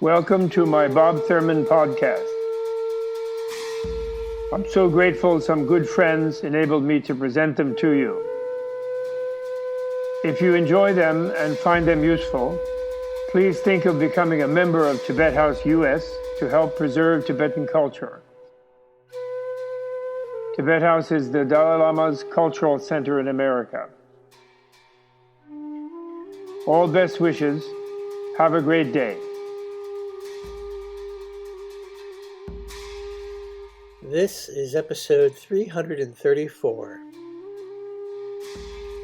Welcome to my Bob Thurman podcast. I'm so grateful some good friends enabled me to present them to you. If you enjoy them and find them useful, please think of becoming a member of Tibet House US to help preserve Tibetan culture. Tibet House is the Dalai Lama's cultural center in America. All best wishes. Have a great day. This is episode 334,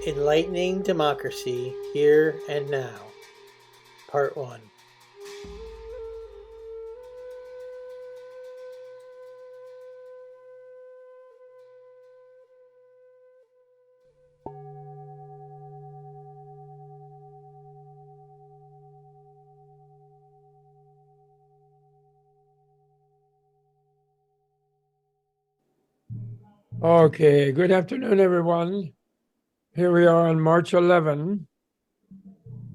Enlightening Democracy Here and Now, Part 1. Okay, good afternoon, everyone. Here we are on March 11.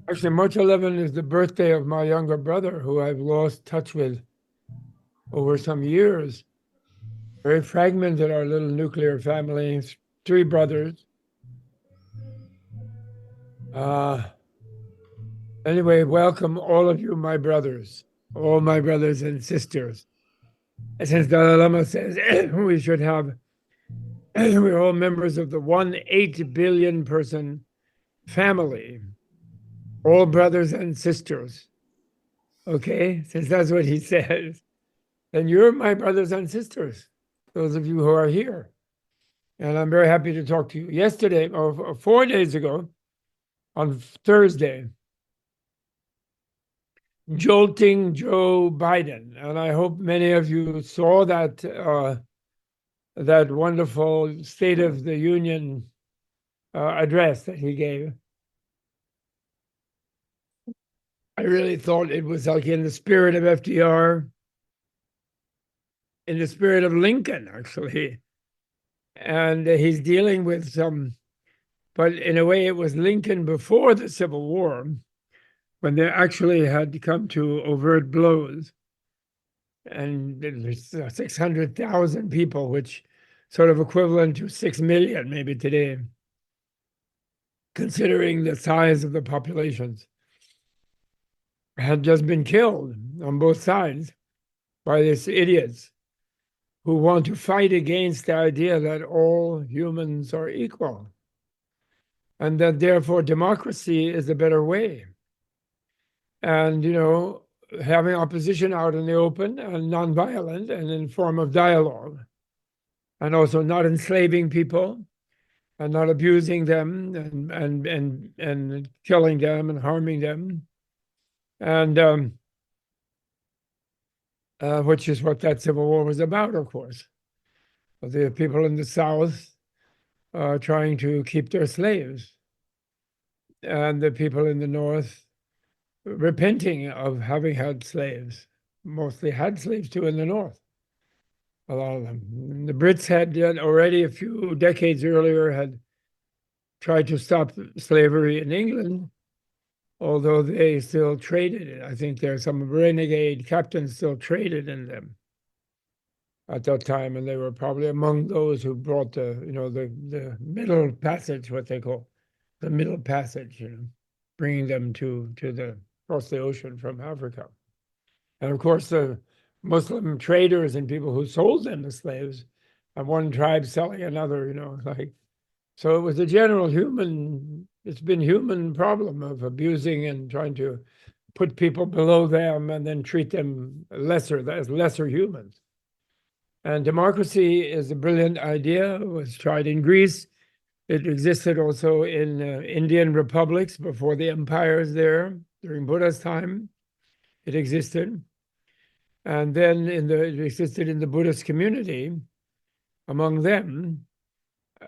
Actually, March 11 is the birthday of my younger brother, who I've lost touch with over some years. Very fragmented, our little nuclear family, 3 brothers. Anyway, welcome all of you, my brothers, all my brothers and sisters. And since Dalai Lama says we should have we're all members of the 8 billion person family, all brothers and sisters. Okay, since that's what he says, then you're my brothers and sisters, those of you who are here. And I'm very happy to talk to you. Yesterday, or 4 days ago, on Thursday, jolting Joe Biden. And I hope many of you saw that that wonderful State of the Union address that he gave. I really thought it was like in the spirit of FDR, in the spirit of Lincoln, actually. And he's dealing with some, but in a way it was Lincoln before the Civil War, when they actually had come to overt blows. And there's 600,000 people, which sort of equivalent to 6 million maybe today, considering the size of the populations, had just been killed on both sides by these idiots who want to fight against the idea that all humans are equal and that therefore democracy is a better way. And, having opposition out in the open and nonviolent and in form of dialogue, and also not enslaving people and not abusing them and killing them and harming them, and which is what that Civil War was about, of course. The people in the South trying to keep their slaves, and the people in the North repenting of having had slaves, mostly had slaves too in the North, a lot of them. The Brits had already a few decades earlier had tried to stop slavery in England, although they still traded it. I think there are some renegade captains still traded in them at that time, and they were probably among those who brought the Middle Passage, what they call the Middle Passage, bringing them to the across the ocean from Africa. And of course, the Muslim traders and people who sold them as slaves, and one tribe selling another, so it was a general it's been human problem of abusing and trying to put people below them and then treat them as lesser humans. And democracy is a brilliant idea. It was tried in Greece. It existed also in Indian republics before the empires there, during Buddha's time. It existed. And then it existed in the Buddhist community, among them,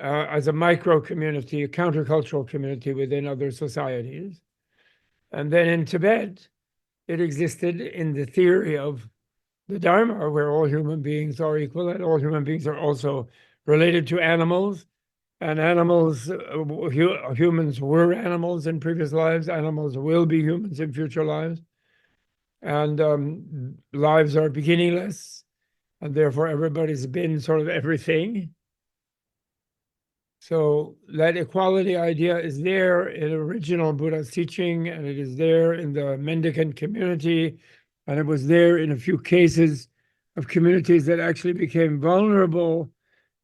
as a micro community, a countercultural community within other societies. And then in Tibet, it existed in the theory of the Dharma, where all human beings are equal and all human beings are also related to animals. And humans were animals in previous lives, animals will be humans in future lives. and lives are beginningless, and therefore everybody's been sort of everything. So that equality idea is there in original Buddha's teaching, and it is there in the mendicant community, and it was there in a few cases of communities that actually became vulnerable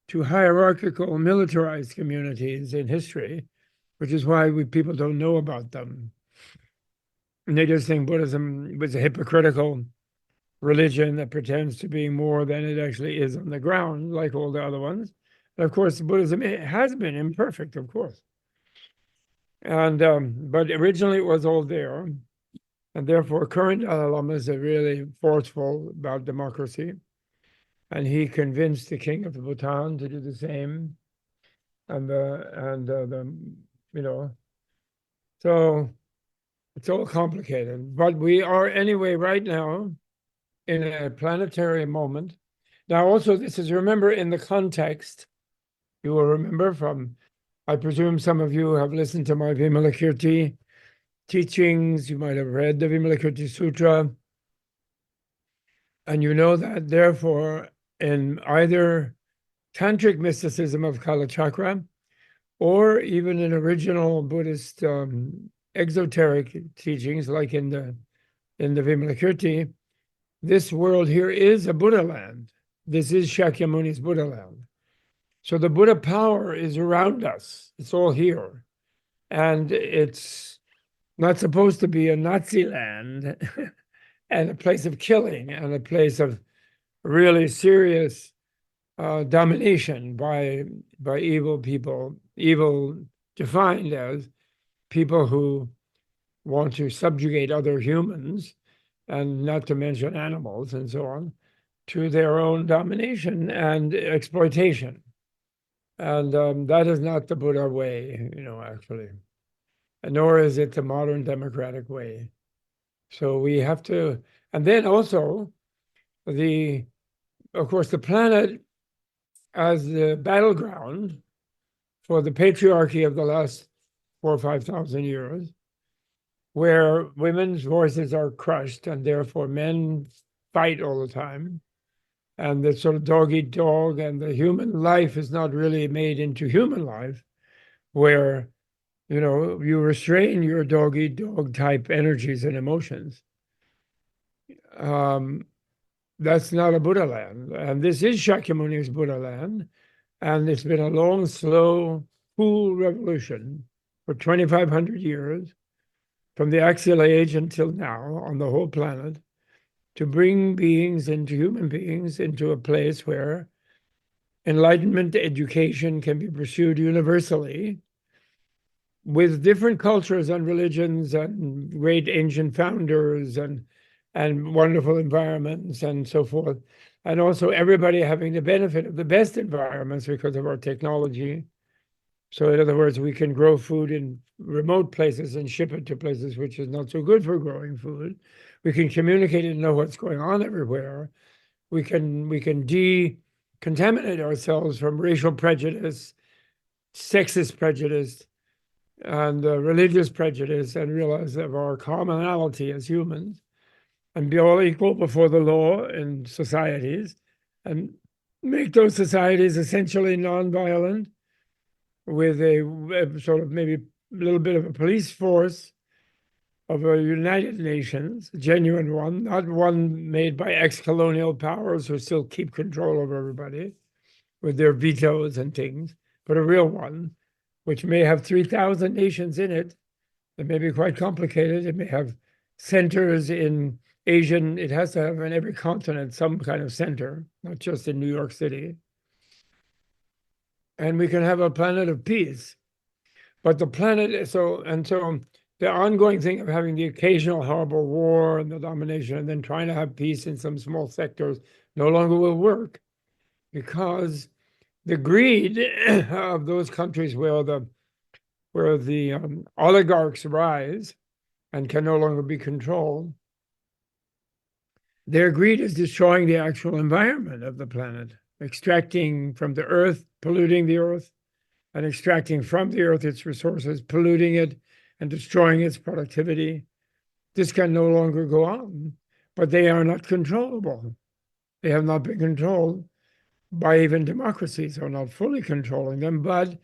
to hierarchical militarized communities in history, which is why people don't know about them. And they just think Buddhism was a hypocritical religion that pretends to be more than it actually is on the ground, like all the other ones. And of course, Buddhism has been imperfect, of course. And but originally it was all there. And therefore, current Dalai Lamas are really forceful about democracy. And he convinced the king of Bhutan to do the same. And you know, so it's all complicated. But we are anyway right now in a planetary moment. Now, also, this is, remember, in the context, you will remember from, I presume some of you have listened to my Vimalakirti teachings. You might have read the Vimalakirti Sutra. And you know that, therefore, in either tantric mysticism of Kalachakra or even in original Buddhist exoteric teachings, like in the Vimalakirti, this world here is a Buddha land. This is Shakyamuni's Buddha land. So the Buddha power is around us. It's all here. And it's not supposed to be a Nazi land and a place of killing and a place of really serious domination by evil people, evil defined as people who want to subjugate other humans, and not to mention animals and so on, to their own domination and exploitation. And that is not the Buddha way, actually, nor is it the modern democratic way. So we have to, and then also of course, the planet as the battleground for the patriarchy of the last 4,000 or 5,000 years, where women's voices are crushed and therefore men fight all the time. And the sort of dog eat dog, and the human life is not really made into human life, where, you restrain your dog eat dog type energies and emotions. That's not a Buddha land. And this is Shakyamuni's Buddha land. And it's been a long, slow, cool revolution for 2,500 years, from the axial age until now, on the whole planet, to bring human beings into a place where enlightenment education can be pursued universally with different cultures and religions and great ancient founders and wonderful environments and so forth. And also everybody having the benefit of the best environments because of our technology. So in other words, we can grow food in remote places and ship it to places which is not so good for growing food. We can communicate and know what's going on everywhere. We can decontaminate ourselves from racial prejudice, sexist prejudice, and religious prejudice, and realize of our commonality as humans, and be all equal before the law in societies, and make those societies essentially nonviolent, with a sort of maybe a little bit of a police force of a United Nations, a genuine one, not one made by ex-colonial powers who still keep control over everybody with their vetoes and things, but a real one, which may have 3,000 nations in it. It may be quite complicated. It may have centers in it has to have in every continent some kind of center, not just in New York City. And we can have a planet of peace. But the planet, so the ongoing thing of having the occasional horrible war and the domination, and then trying to have peace in some small sectors, no longer will work, because the greed of those countries where the oligarchs rise and can no longer be controlled, their greed is destroying the actual environment of the planet, extracting from the earth, polluting the earth, and extracting from the earth its resources, polluting it, and destroying its productivity. This can no longer go on. but they are not controllable. They have not been controlled by even democracies, or not fully controlling them, but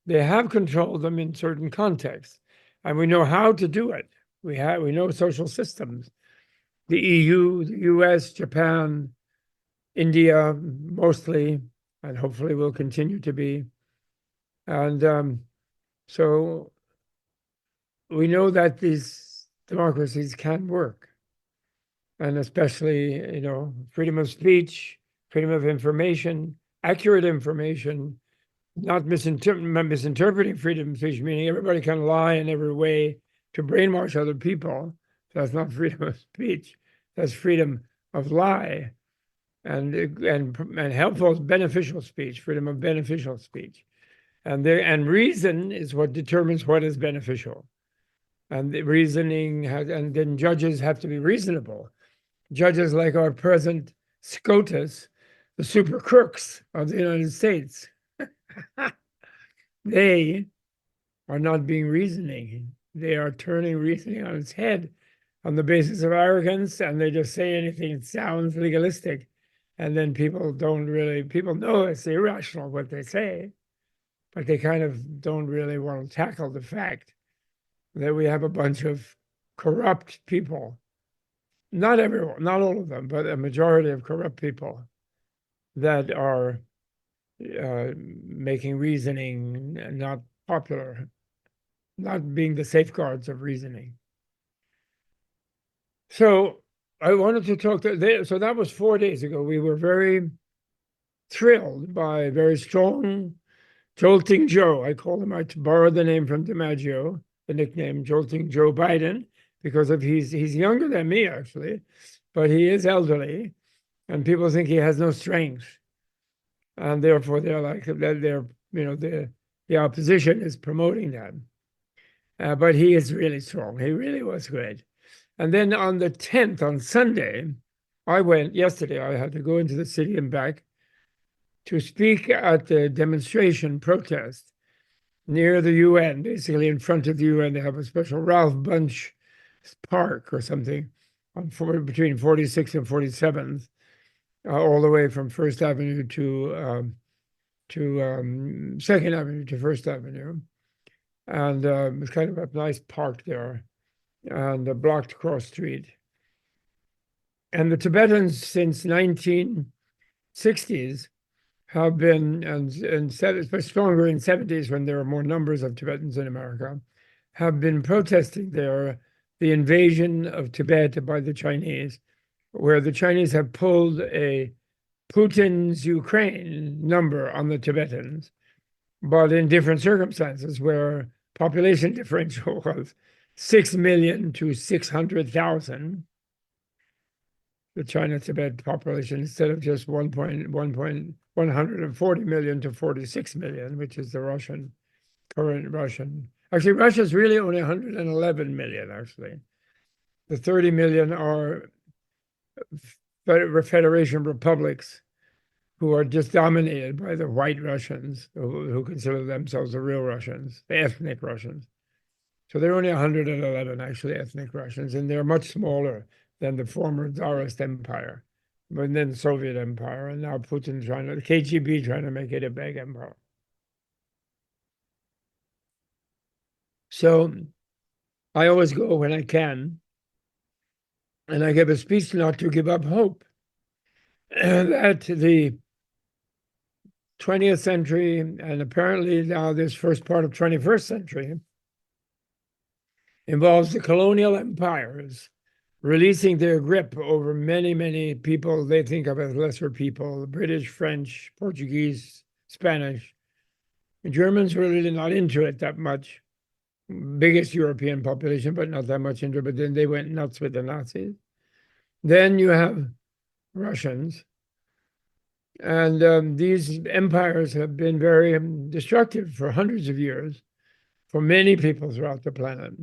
they have controlled them in certain contexts. And we know how to do it. We know social systems. The EU, the US, Japan, India, mostly, and hopefully will continue to be. And so we know that these democracies can work. And especially, freedom of speech, freedom of information, accurate information, not misinterpreting freedom of speech, meaning everybody can lie in every way to brainwash other people. That's not freedom of speech. That's freedom of lie, and helpful, beneficial speech, freedom of beneficial speech, and reason is what determines what is beneficial, and the reasoning and then judges have to be reasonable. Judges like our present SCOTUS, the super crooks of the United States, they are not being reasoning. They are turning reasoning on its head on the basis of arrogance, and they just say anything that sounds legalistic. And then people know it's irrational what they say, but they kind of don't really want to tackle the fact that we have a bunch of corrupt people. Not everyone, not all of them, but a majority of corrupt people that are making reasoning not popular, not being the safeguards of reasoning. So I wanted to talk so that was 4 days ago. We were very thrilled by very strong Jolting Joe. I call him, I borrowed the name from DiMaggio, the nickname Jolting Joe Biden, because he's younger than me, actually, but he is elderly, and people think he has no strength. And therefore the opposition is promoting that. But he is really strong. He really was good. And then on the 10th, on Sunday, yesterday, I had to go into the city and back to speak at the demonstration protest near the UN, basically in front of the UN. They have a special Ralph Bunche Park or something between 46th and 47th, all the way from First Avenue to Second Avenue to First Avenue. And it's kind of a nice park there, and a blocked cross street. And the Tibetans since 1960s have been, and stronger in 70s when there were more numbers of Tibetans in America, have been protesting there the invasion of Tibet by the Chinese, where the Chinese have pulled a Putin's Ukraine number on the Tibetans, but in different circumstances, where population differential was 6 million to 600,000. The China-Tibet population, instead of just 140 million to 46 million, which is the current Russian. Actually, Russia's really only 111 million, actually. The 30 million are Federation republics who are just dominated by the white Russians, who consider themselves the real Russians, the ethnic Russians. So they're only 111, actually, ethnic Russians, and they're much smaller than the former Tsarist Empire, but then the Soviet Empire, and now Putin the KGB trying to make it a big empire. So I always go when I can, and I give a speech not to give up hope. And that the 20th century, and apparently now this first part of 21st century, involves the colonial empires releasing their grip over many, many people they think of as lesser people: the British, French, Portuguese, Spanish. The Germans were really not into it that much. Biggest European population, but not that much into it. But then they went nuts with the Nazis. Then you have Russians. And these empires have been very destructive for hundreds of years for many people throughout the planet.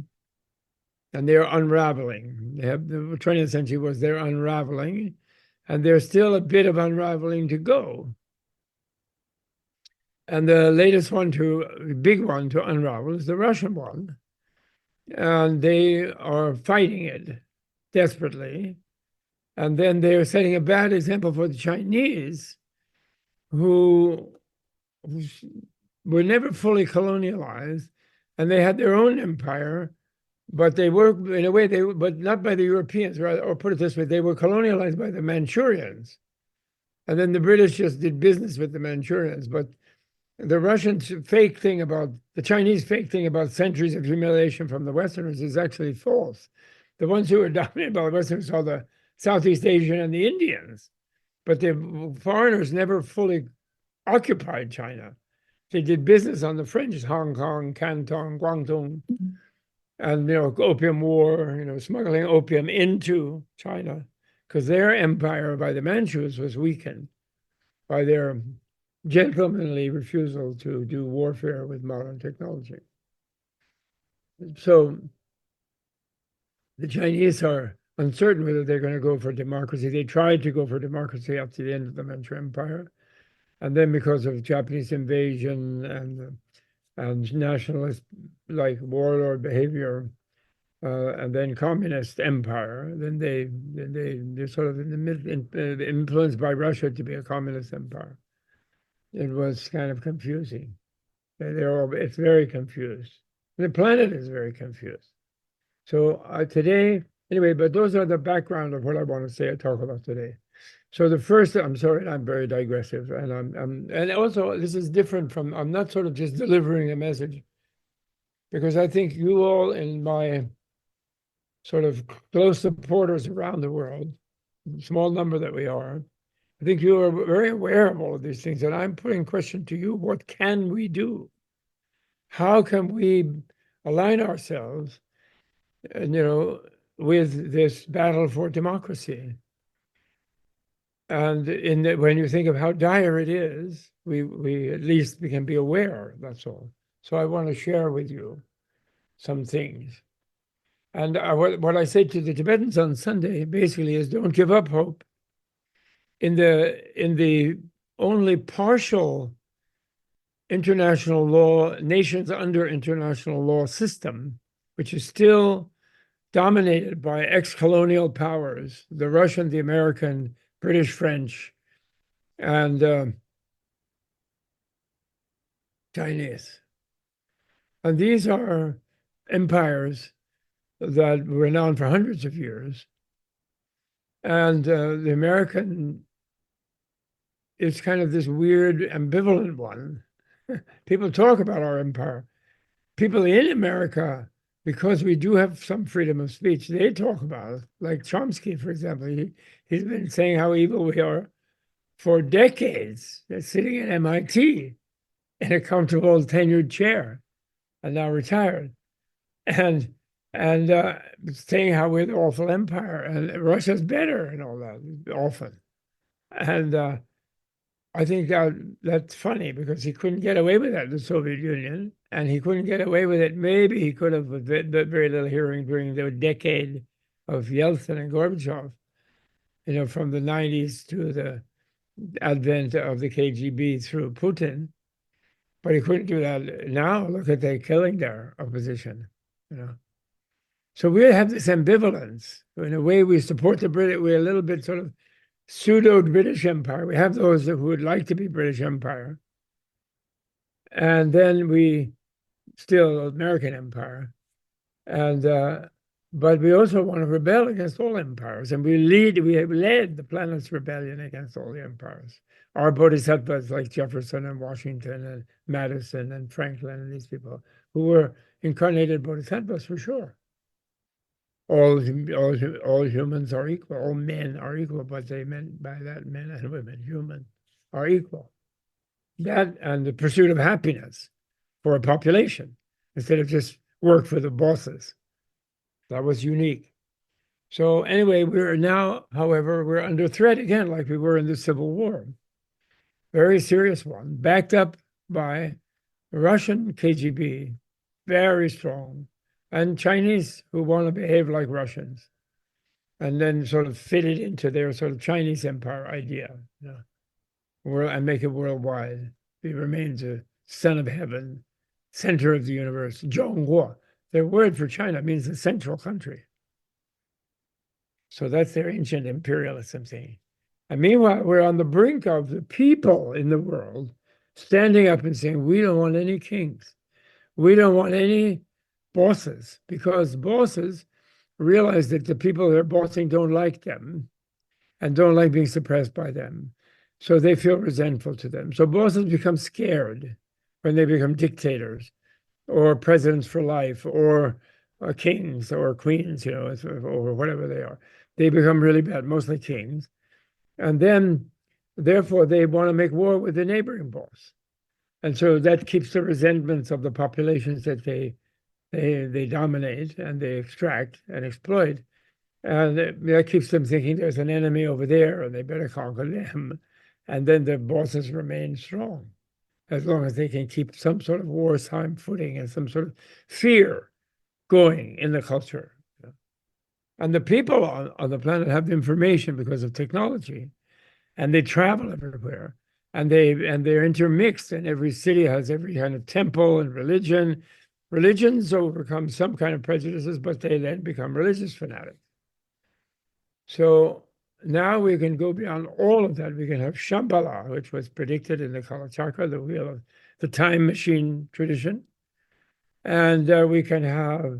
And they're unraveling. The 20th century was their unraveling, and there's still a bit of unraveling to go. And the latest big one to unravel is the Russian one. And they are fighting it desperately. And then they are setting a bad example for the Chinese, who were never fully colonialized, and they had their own empire, but they were, in a way, but not by the Europeans, or put it this way, they were colonialized by the Manchurians. And then the British just did business with the Manchurians. But the Chinese fake thing about centuries of humiliation from the Westerners is actually false. The ones who were dominated by the Westerners are the Southeast Asian and the Indians, but the foreigners never fully occupied China. They did business on the fringes, Hong Kong, Canton, Guangdong, and Opium War, smuggling opium into China, because their empire by the Manchus was weakened by their gentlemanly refusal to do warfare with modern technology. So the Chinese are uncertain whether they're going to go for democracy. They tried to go for democracy up to the end of the Manchu Empire. And then because of Japanese invasion and nationalist, like warlord behavior, and then communist empire, then they're sort of in the middle, influenced by Russia to be a communist empire. It was kind of confusing. It's very confused. The planet is very confused. So today, anyway, but those are the background of what I want to say and talk about today. So the first, I'm sorry, I'm very digressive, and also this is different from, I'm not sort of just delivering a message, because I think you all in my sort of close supporters around the world, small number that we are, I think you are very aware of all of these things, and I'm putting question to you, what can we do? How can we align ourselves, with this battle for democracy? And when you think of how dire it is, we at least we can be aware, that's all. So I want to share with you some things. And what I say to the Tibetans on Sunday basically is, don't give up hope. In the only partial international law, nations under international law system, which is still dominated by ex-colonial powers, the Russian, the American, British, French, and Chinese. And these are empires that were known for hundreds of years. And the American is kind of this weird, ambivalent one. People talk about our empire. People in America, because we do have some freedom of speech, they talk about it. Like Chomsky, for example, he's been saying how evil we are for decades. They're sitting at MIT in a comfortable tenured chair and now retired. And saying how we're the awful empire and Russia's better and all that, often. And I think that's funny, because he couldn't get away with that in the Soviet Union, and he couldn't get away with it. Maybe he could have with very little hearing during the decade of Yeltsin and Gorbachev, from the 90s to the advent of the KGB through Putin. But he couldn't do that now. Look at the killing their opposition, So we have this ambivalence. In a way, we support the British. We're a little bit sort of pseudo-British Empire. We have those who would like to be British Empire. And then we still American Empire. But we also want to rebel against all empires. And we have led the planet's rebellion against all the empires. Our bodhisattvas like Jefferson and Washington and Madison and Franklin and these people who were incarnated bodhisattvas for sure. All humans are equal. All men are equal, but they meant by that men and women, human, are equal. That and the pursuit of happiness for a population instead of just work for the bosses. That was unique. So anyway, we're now, however, we're under threat again, like we were in the Civil War. Very serious one, backed up by the Russian KGB, very strong, and Chinese who want to behave like Russians, and then sort of fit it into their sort of Chinese empire idea, and make it worldwide. It remains a son of heaven, center of the universe, Zhonghua. Their word for China means the central country. So that's their ancient imperialism thing. And meanwhile, we're on the brink of the people in the world standing up and saying, we don't want any kings. We don't want any bosses, because bosses realize that the people they're bossing don't like them and don't like being suppressed by them. So they feel resentful to them. So bosses become scared when they become dictators or presidents for life or kings or queens, or whatever they are. They become really bad, mostly kings. And then, therefore, they want to make war with the neighboring boss. And so that keeps the resentments of the populations that they dominate and they extract and exploit. And that keeps them thinking there's an enemy over there and they better conquer them. And then the bosses remain strong as long as they can keep some sort of wartime footing and some sort of fear going in the culture. And the people on the planet have the information because of technology, and they travel everywhere, and they're intermixed, and every city has every kind of temple and religion. Religions overcome some kind of prejudices, but they then become religious fanatics. So now we can go beyond all of that. We can have Shambhala, which was predicted in the Kalachakra, the wheel of the time machine tradition. And we can have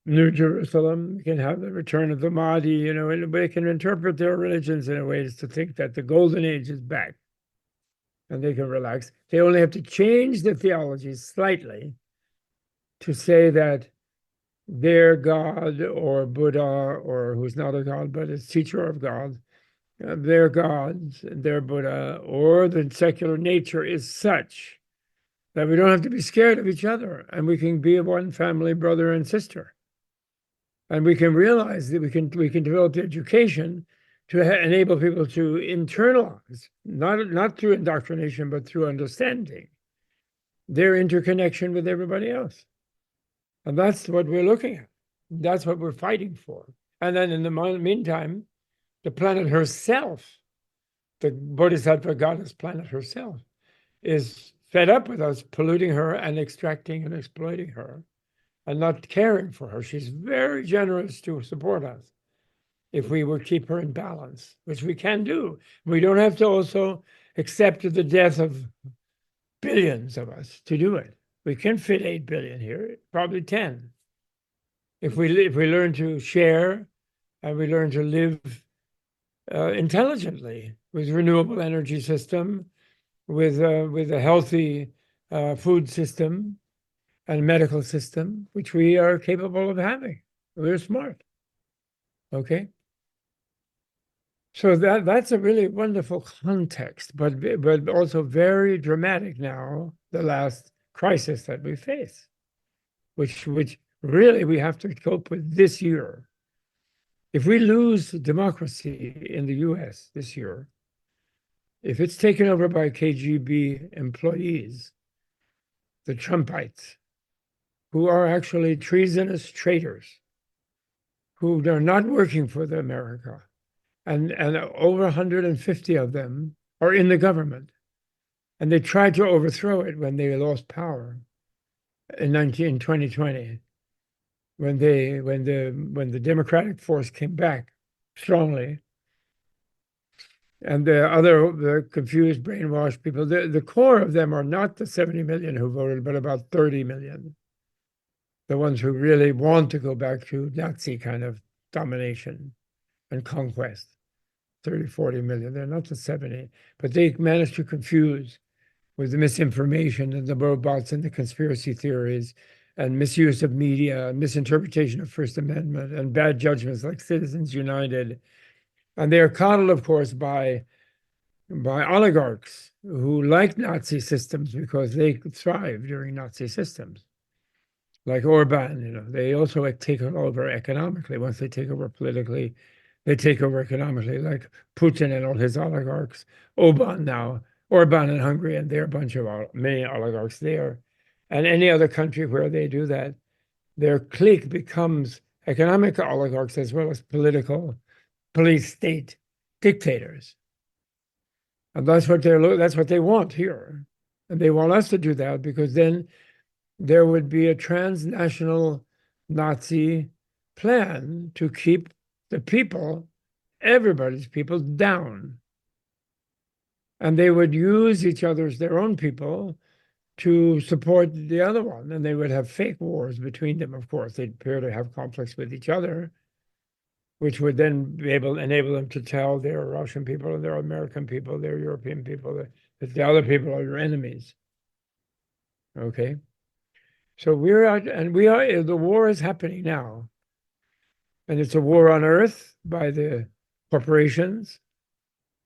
New Jerusalem. We can have the return of the Mahdi, and they can interpret their religions in a way to think that the golden age is back. And they can relax. They only have to change the theology slightly to say that their God or Buddha, or who's not a God, but is teacher of God, their gods, their Buddha, or the secular nature is such that we don't have to be scared of each other, and we can be one family, brother and sister. And we can realize that we can develop the education to enable people to internalize, not through indoctrination, but through understanding their interconnection with everybody else. And that's what we're looking at. That's what we're fighting for. And then in the meantime, the planet herself, the Bodhisattva goddess planet herself, is fed up with us polluting her and extracting and exploiting her and not caring for her. She's very generous to support us if we would keep her in balance, which we can do. We don't have to also accept the death of billions of us to do it. We can fit 8 billion here, probably 10. If we learn to share and we learn to live intelligently with renewable energy system, with a healthy food system and medical system, which we are capable of having. We're smart. Okay. So that's a really wonderful context, but also very dramatic now, the last crisis that we face, which really we have to cope with this year. If we lose democracy in the US this year, if it's taken over by KGB employees, the Trumpites, who are actually treasonous traitors, who are not working for the America, and over 150 of them are in the government. And they tried to overthrow it when they lost power in 2020, when the Democratic force came back strongly. And the confused, brainwashed people, the core of them are not the 70 million who voted, but about 30 million. The ones who really want to go back to Nazi kind of domination and conquest. 30, 40 million. They're not the 70, but they managed to confuse with the misinformation and the robots and the conspiracy theories and misuse of media and misinterpretation of First Amendment and bad judgments like Citizens United. And they are coddled, of course, by oligarchs who like Nazi systems because they could thrive during Nazi systems. Like Orban, they also take over economically. Once they take over politically, they take over economically, like Putin and all his oligarchs. Orban in Hungary, and there are a bunch of many oligarchs there. And any other country where they do that, their clique becomes economic oligarchs as well as political police state dictators. And that's what they want here. And they want us to do that because then there would be a transnational Nazi plan to keep the people, everybody's people, down. And they would use each other's, their own people, to support the other one. And they would have fake wars between them, of course. They'd appear to have conflicts with each other, which would then enable them to tell their Russian people, their American people, their European people that the other people are your enemies. Okay? So we're out, and the war is happening now. And it's a war on earth by the corporations,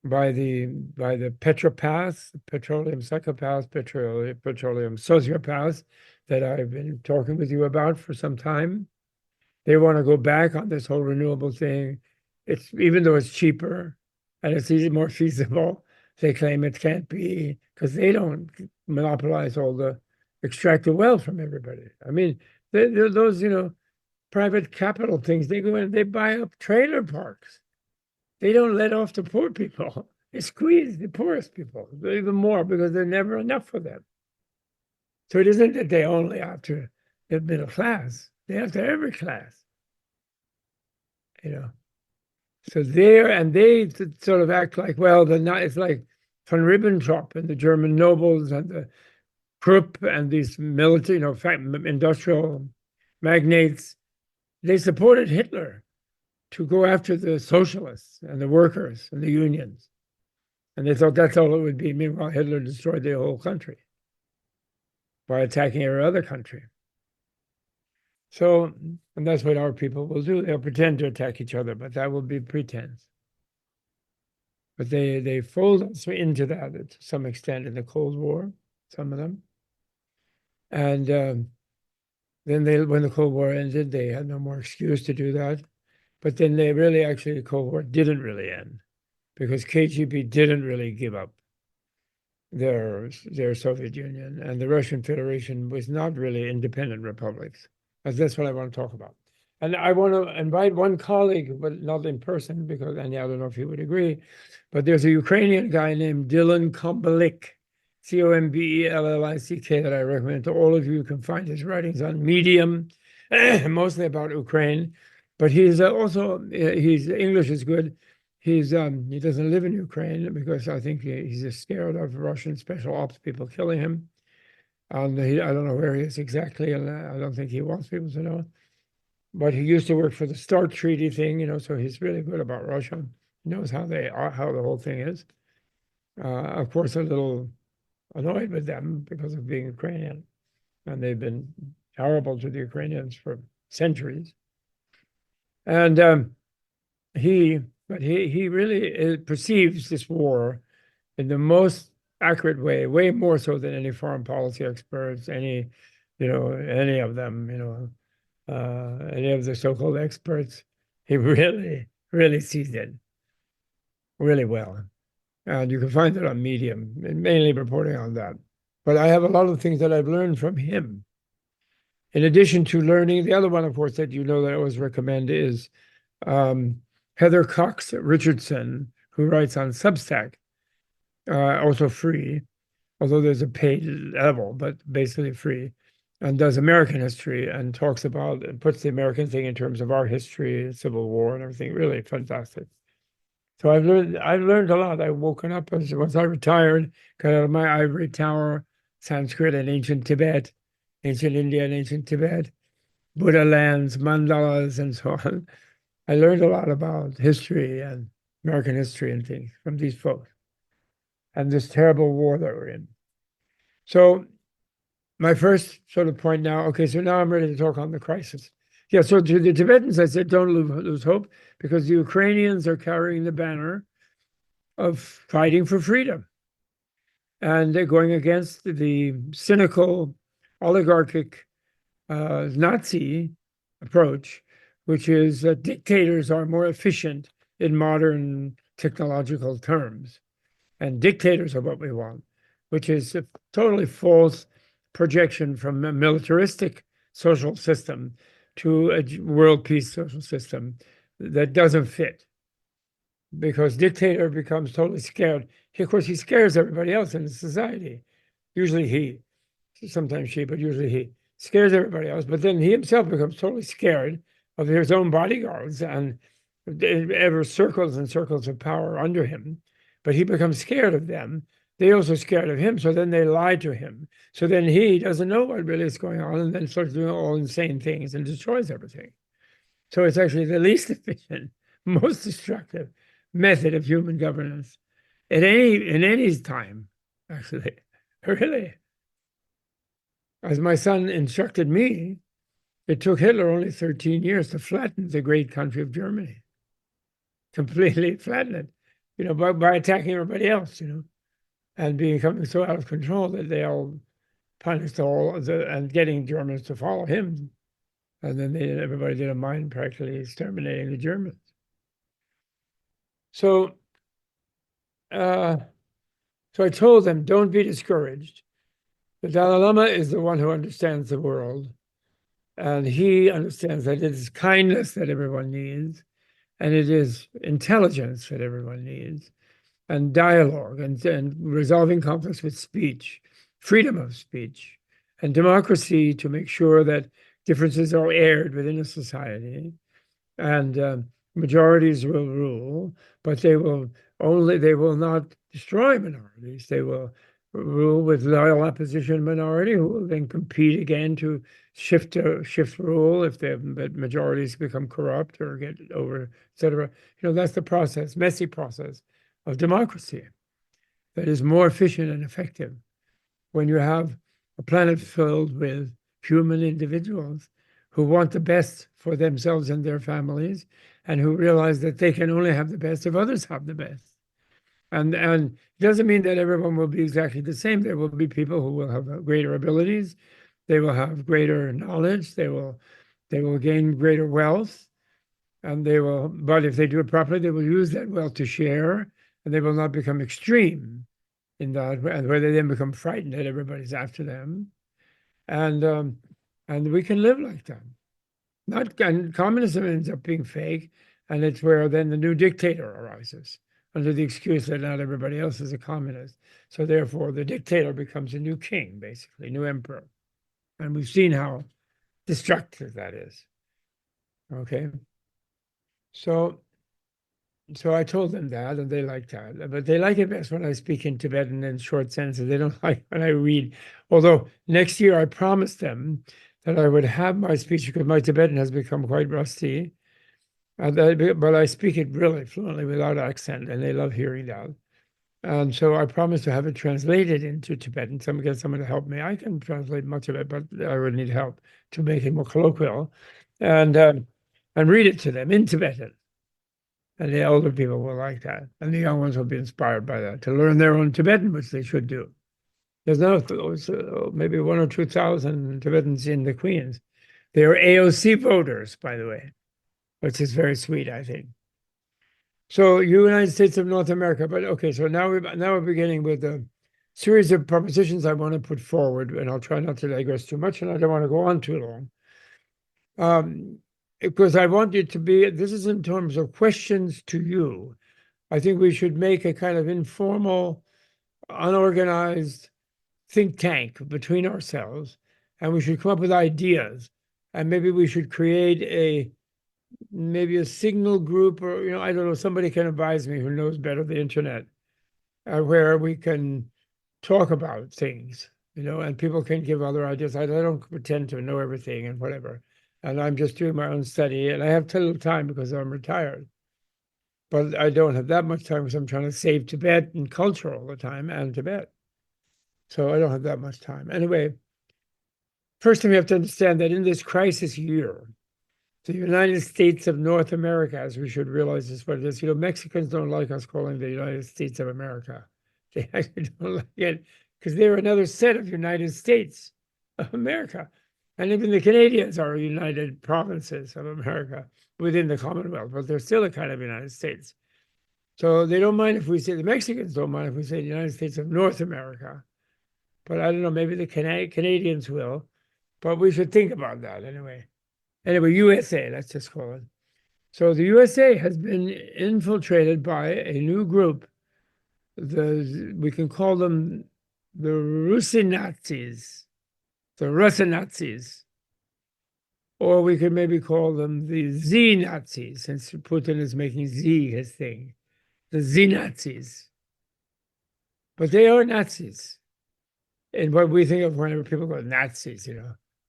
by the petropaths, petroleum psychopaths, petroleum sociopaths that I've been talking with you about for some time. They want to go back on this whole renewable thing. It's even though it's cheaper and it's more feasible, they claim it can't be because they don't monopolize all the extract the wealth from everybody. I mean, those private capital things. They go in, they buy up trailer parks. They don't let off the poor people. They squeeze the poorest people even more because there's never enough for them. So it isn't that they only have to the middle class. They have to every class. So they sort of act like, well, it's like von Ribbentrop and the German nobles and the Krupp and these military, industrial magnates. They supported Hitler to go after the socialists and the workers and the unions. And they thought that's all it would be. Meanwhile, Hitler destroyed the whole country by attacking every other country. So, and that's what our people will do. They'll pretend to attack each other, but that will be pretense. But they fold us into that to some extent in the Cold War, some of them. And then when the Cold War ended, they had no more excuse to do that. But then the Cold War didn't really end because KGB didn't really give up their Soviet Union, and the Russian Federation was not really independent republics. That's what I want to talk about. And I want to invite one colleague, but not in person, because I don't know if he would agree, but there's a Ukrainian guy named Dylan Kombelik, Combellick, that I recommend to all of you. You can find his writings on Medium, mostly about Ukraine. But he's his English is good. He doesn't live in Ukraine because I think he's just scared of Russian special ops people killing him. And I don't know where he is exactly, and I don't think he wants people to know. But he used to work for the START treaty thing, so he's really good about Russia. He knows how the whole thing is. Of course, a little annoyed with them because of being Ukrainian, and they've been horrible to the Ukrainians for centuries. And he really perceives this war in the most accurate way more so than any foreign policy experts, any of them, any of the so-called experts. He really, really sees it really well. And you can find it on Medium, mainly reporting on that. But I have a lot of things that I've learned from him. In addition to learning, the other one, of course, that that I always recommend is Heather Cox Richardson, who writes on Substack, also free, although there's a paid level, but basically free, and does American history and talks about and puts the American thing in terms of our history, Civil War, and everything. Really fantastic. So I've learned a lot. I've woken up once I retired, got out of my ivory tower, Sanskrit and ancient Tibet, ancient India and ancient Tibet, Buddha lands, mandalas, and so on. I learned a lot about history and American history and things from these folks and this terrible war that we're in. So my first sort of point now, okay, so now I'm ready to talk on the crisis. Yeah, so to the Tibetans, I said, don't lose hope, because the Ukrainians are carrying the banner of fighting for freedom. And they're going against the cynical, oligarchic, Nazi approach, which is that dictators are more efficient in modern technological terms. And dictators are what we want, which is a totally false projection from a militaristic social system to a world peace social system that doesn't fit. Because dictator becomes totally scared. Of course, he scares everybody else in the society. Usually he, sometimes she, but usually he scares everybody else. But then he himself becomes totally scared of his own bodyguards and ever circles and circles of power under him, but he becomes scared of them. They also scared of him, so then they lie to him. So then he doesn't know what really is going on, and then starts doing all insane things and destroys everything. So it's actually the least efficient, most destructive method of human governance in any time, actually. Really. As my son instructed me, it took Hitler only 13 years to flatten the great country of Germany. Completely flatten it, by attacking everybody else, and becoming so out of control that they all punished and getting Germans to follow him. And then everybody did a mind practically exterminating the Germans. So, so I told them, don't be discouraged. The Dalai Lama is the one who understands the world. And he understands that it is kindness that everyone needs, and it is intelligence that everyone needs, and dialogue, and resolving conflicts with speech, freedom of speech, and democracy to make sure that differences are aired within a society, and majorities will rule, but they will not destroy minorities. They will rule with loyal opposition minority, who will then compete again to shift rule if the majorities become corrupt or get over, etc. That's the process, messy process of democracy that is more efficient and effective when you have a planet filled with human individuals who want the best for themselves and their families, and who realize that they can only have the best if others have the best. And it doesn't mean that everyone will be exactly the same. There will be people who will have greater abilities. They will have greater knowledge. They will gain greater wealth. But if they do it properly, they will use that wealth to share, and they will not become extreme in that, and where they then become frightened that everybody's after them. And we can live like that. And communism ends up being fake, and it's where then the new dictator arises under the excuse that not everybody else is a communist. So therefore, the dictator becomes a new king, basically, new emperor. And we've seen how destructive that is. Okay. So I told them that, and they like that. But they like it best when I speak in Tibetan in short sentences. They don't like when I read. Although next year I promised them that I would have my speech, because my Tibetan has become quite rusty. But I speak it really fluently without accent, and they love hearing that. And so I promised to have it translated into Tibetan. Get someone to help me. I can translate much of it, but I would need help to make it more colloquial, and read it to them in Tibetan. And the older people will like that, and the young ones will be inspired by that to learn their own Tibetan, which they should do. There's now maybe 1,000 or 2,000 Tibetans in the Queens. They are AOC voters, by the way, which is very sweet, I think. So United States of North America, but okay, so now we're beginning with a series of propositions I want to put forward, and I'll try not to digress too much, and I don't want to go on too long. Because I want it to be, this is in terms of questions to you. I think we should make a kind of informal, unorganized think tank between ourselves, and we should come up with ideas, and maybe we should create maybe a signal group, or I don't know, somebody can advise me who knows better the internet, where we can talk about things, and people can give other ideas. I don't pretend to know everything and whatever, and I'm just doing my own study, and I have little time because I'm retired. But I don't have that much time because I'm trying to save Tibet and culture all the time, and Tibet. So I don't have that much time. Anyway, first thing we have to understand that in this crisis year, the United States of North America, as we should realize, is what it is. Mexicans don't like us calling the United States of America. They actually don't like it because they're another set of United States of America. And even the Canadians are United Provinces of America within the Commonwealth, but they're still a kind of United States. So they don't mind if we say, the Mexicans don't mind if we say the United States of North America. But I don't know, maybe the Canadians will. But we should think about that anyway. Anyway, USA, let's just call it. So the USA has been infiltrated by a new group. We can call them the Russi Nazis, Or we could maybe call them the Z-Nazis, since Putin is making Z his thing. The Z-Nazis. But they are Nazis. And what we think of when people go Nazis,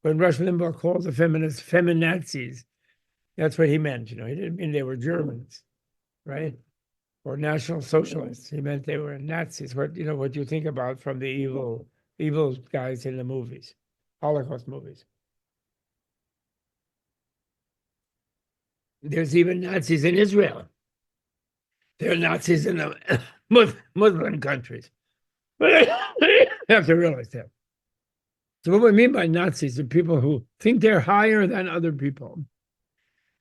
when Rush Limbaugh called the feminists feminazis, that's what he meant. He didn't mean they were Germans, right? Or National Socialists. He meant they were Nazis. What you think about from the evil guys in the movies, Holocaust movies. There's even Nazis in Israel. There are Nazis in the Muslim countries. But you have to realize that. So what we mean by Nazis are people who think they're higher than other people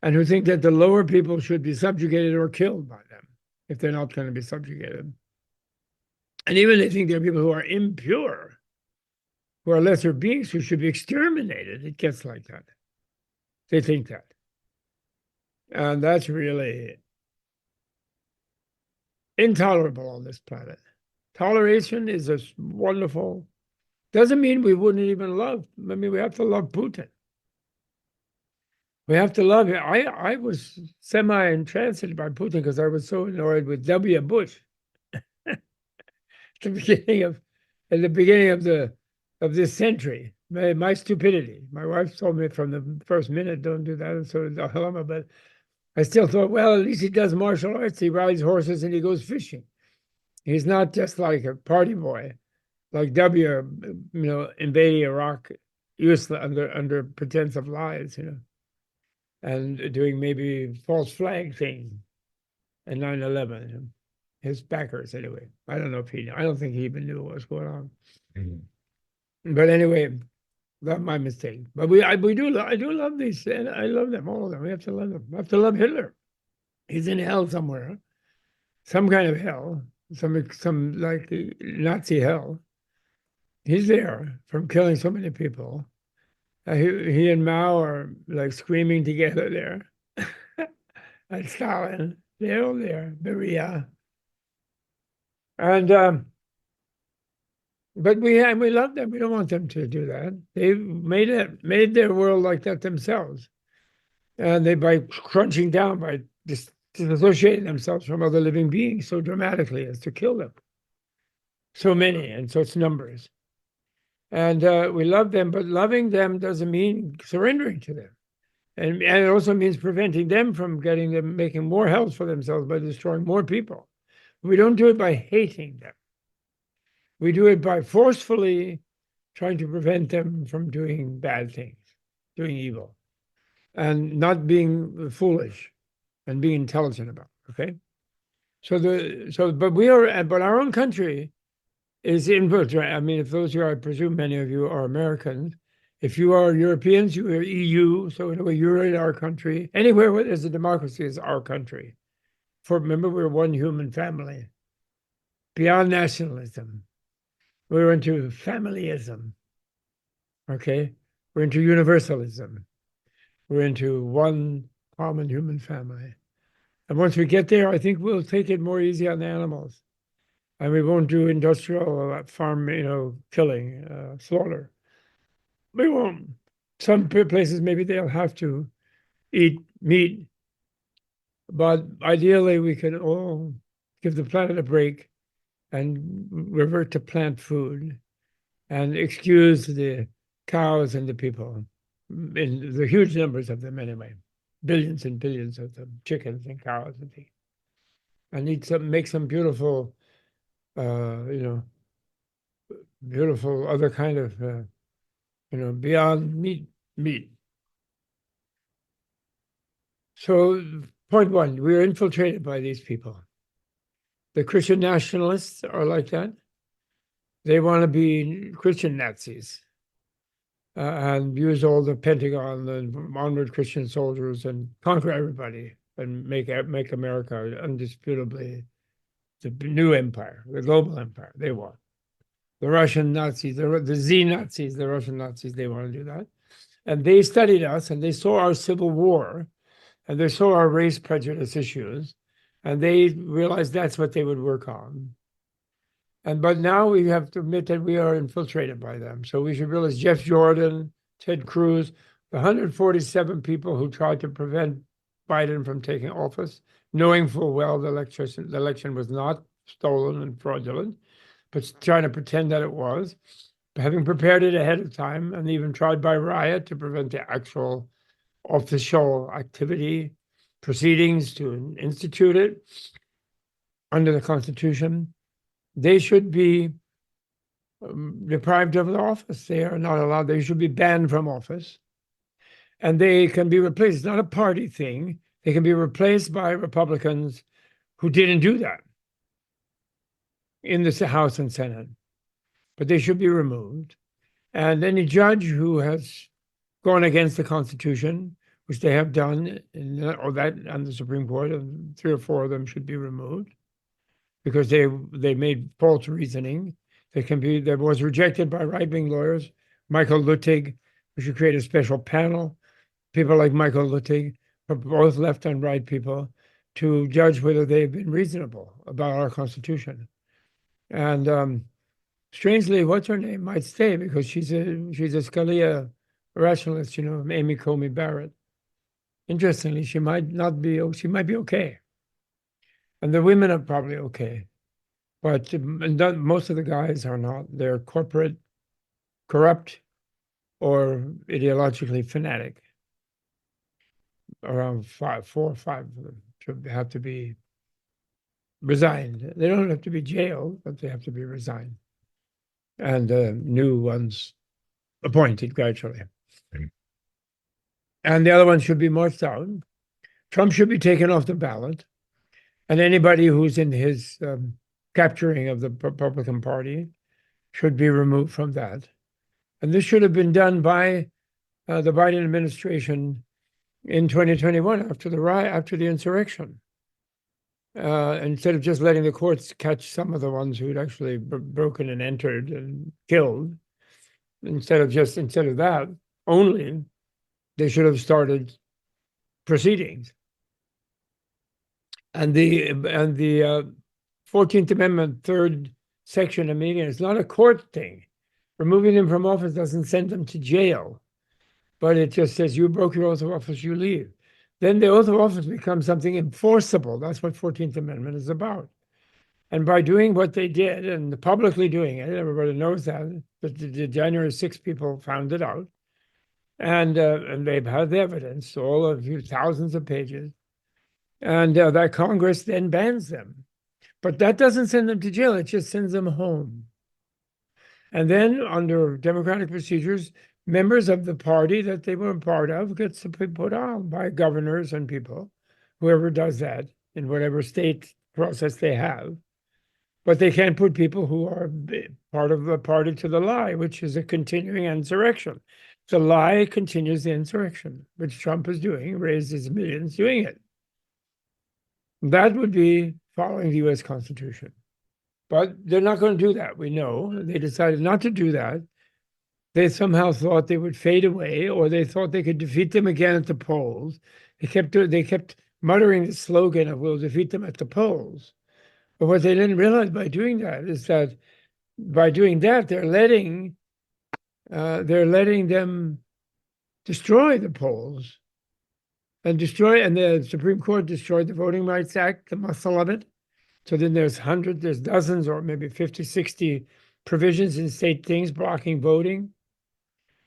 and who think that the lower people should be subjugated or killed by them if they're not going to be subjugated. And even they think there are people who are impure, who are lesser beings who should be exterminated. It gets like that. They think that. And that's really intolerable on this planet. Toleration is a wonderful, doesn't mean we wouldn't even love. I mean, we have to love Putin. We have to love him. I was semi-entranced by Putin because I was so annoyed with W. Bush at the beginning of this century. My stupidity. My wife told me from the first minute, don't do that, and so did Alma, but I still thought, well, at least he does martial arts. He rides horses and he goes fishing. He's not just like a party boy, like W, invading Iraq under pretense of lies, and doing maybe false flag thing in 9/11. His backers, anyway. I don't know if I don't think he even knew what was going on. Mm-hmm. But anyway, that's my mistake. But I do love these, and I love them, all of them. We have to love them. We have to love Hitler. He's in hell somewhere, some kind of hell, some like Nazi hell. He's there from killing so many people. He and Mao are like screaming together there. And Stalin, they're all there, Beria. And but we love them. We don't want them to do that. They made their world like that themselves, and by crunching down, by disassociating themselves from other living beings so dramatically as to kill them. So many and such numbers. And we love them, but loving them doesn't mean surrendering to them. And it also means preventing them from making more hell for themselves by destroying more people. We don't do it by hating them. We do it by forcefully trying to prevent them from doing bad things, doing evil, and not being foolish and being intelligent about it, okay? But our own country is infiltrated. I mean, if those of you, I presume many of you are Americans. If you are Europeans, you are EU. So in a way, you're in our country. Anywhere where there's a democracy is our country. Remember, we're one human family. Beyond nationalism, we're into familyism. Okay, we're into universalism. We're into one common human family. And once we get there, I think we'll take it more easy on the animals. And we won't do industrial farm, killing, slaughter. We won't. Some places, maybe they'll have to eat meat. But ideally, we can all give the planet a break and revert to plant food and excuse the cows and the people, in the huge numbers of them anyway, billions and billions of them, chickens and cows and things. And make some beautiful, beautiful other kind of, beyond meat. So point one, we're infiltrated by these people. The Christian nationalists are like that. They want to be Christian Nazis and use all the Pentagon and onward Christian soldiers and conquer everybody and make America undisputably the new empire, the global empire they want. The Russian Nazis, the Z-Nazis, the Russian Nazis, they want to do that. And they studied us and they saw our civil war and they saw our race prejudice issues and they realized that's what they would work on. But now we have to admit that we are infiltrated by them. So we should realize Jeff Jordan, Ted Cruz, the 147 people who tried to prevent Biden from taking office, knowing full well the election was not stolen and fraudulent, but trying to pretend that it was, having prepared it ahead of time and even tried by riot to prevent the actual official activity, proceedings to institute it under the Constitution, they should be deprived of the office. They are not allowed. They should be banned from office. And they can be replaced. It's not a party thing. They can be replaced by Republicans who didn't do that in the House and Senate. But they should be removed. And any judge who has gone against the Constitution, which they have done, or that on the Supreme Court, and 3 or 4 of them should be removed because they made false reasoning. That was rejected by right-wing lawyers. Michael Luttig, we should create a special panel, people like Michael Luttig, both left and right people, to judge whether they've been reasonable about our Constitution. And strangely, what's her name might stay because she's a Scalia rationalist, Amy Coney Barrett. Interestingly, she might be okay. And the women are probably okay. But most of the guys are not. They're corporate, corrupt, or ideologically fanatic. Around 4 or 5 of them should have to be resigned. They don't have to be jailed, but they have to be resigned. And new ones appointed gradually. Okay. And the other ones should be marched out. Trump should be taken off the ballot. And anybody who's in his capturing of the Republican Party should be removed from that. And this should have been done by the Biden administration in 2021 after the insurrection. Instead of just letting the courts catch some of the ones who'd actually broken and entered and killed, instead of that only, they should have started proceedings. And the 14th Amendment, third section of meaning, it's not a court thing. Removing them from office doesn't send them to jail, but it just says you broke your oath of office, you leave. Then the oath of office becomes something enforceable. That's what 14th Amendment is about. And by doing what they did and publicly doing it, everybody knows that, but the January 6 people found it out. And they've had the evidence, all of you, thousands of pages. And that Congress then bans them. But that doesn't send them to jail, it just sends them home. And then under democratic procedures, members of the party that they were part of gets to be put on by governors and people, whoever does that in whatever state process they have. But they can't put people who are part of the party to the lie, which is a continuing insurrection. The lie continues the insurrection, which Trump is doing, raises millions doing it. That would be following the US Constitution. But they're not going to do that, we know. They decided not to do that. They somehow thought they would fade away, or they thought they could defeat them again at the polls. They kept muttering the slogan of "we'll defeat them at the polls." But what they didn't realize by doing that is that by doing that, they're letting them destroy the polls and the Supreme Court destroyed the Voting Rights Act, the muscle of it. So then there's dozens or maybe 50, 60 provisions in state things blocking voting.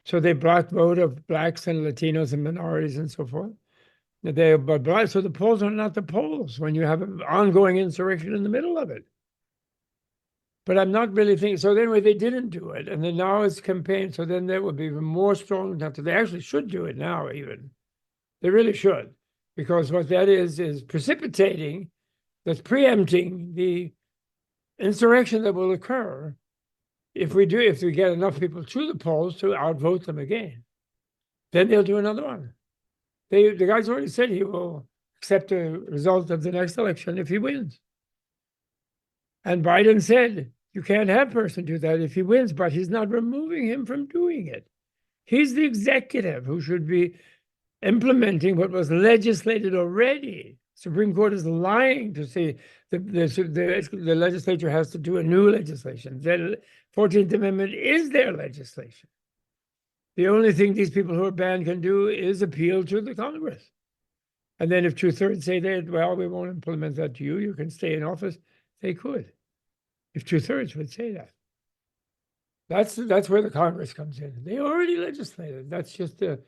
So they blocked vote of blacks and Latinos and minorities and so forth. So the polls are not the polls when you have an ongoing insurrection in the middle of it. But I'm not really thinking, so anyway, they didn't do it. And then now it's campaign, so then that would be even more strong. They actually should do it now even. They really should. Because what that is precipitating, that's preempting the insurrection that will occur if we get enough people to the polls to outvote them again. Then they'll do another one. The guy's already said he will accept the result of the next election if he wins. And Biden said, you can't have a person do that if he wins, but he's not removing him from doing it. He's the executive who should be implementing what was legislated already. Supreme Court is lying to say the legislature has to do a new legislation. The 14th Amendment is their legislation. The only thing these people who are banned can do is appeal to the Congress. And then if 2/3 say that, well, we won't implement that to you, you can stay in office, they could. If 2/3 would say that. That's where the Congress comes in. They already legislated. That's just they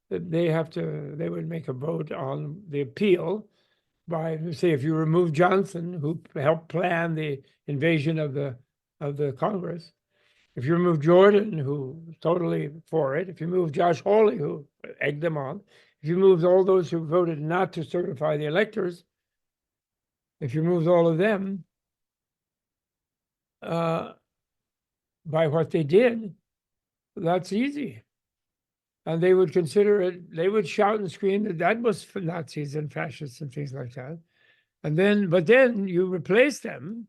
would make a vote on the appeal by, say, if you remove Johnson, who helped plan the invasion of the Congress, if you remove Jordan, who was totally for it, if you move Josh Hawley, who egged them on, if you moved all those who voted not to certify the electors, if you moved all of them, by what they did, that's easy. And they would consider it, they would shout and scream that that was for Nazis and fascists and things like that. And then, but then you replace them.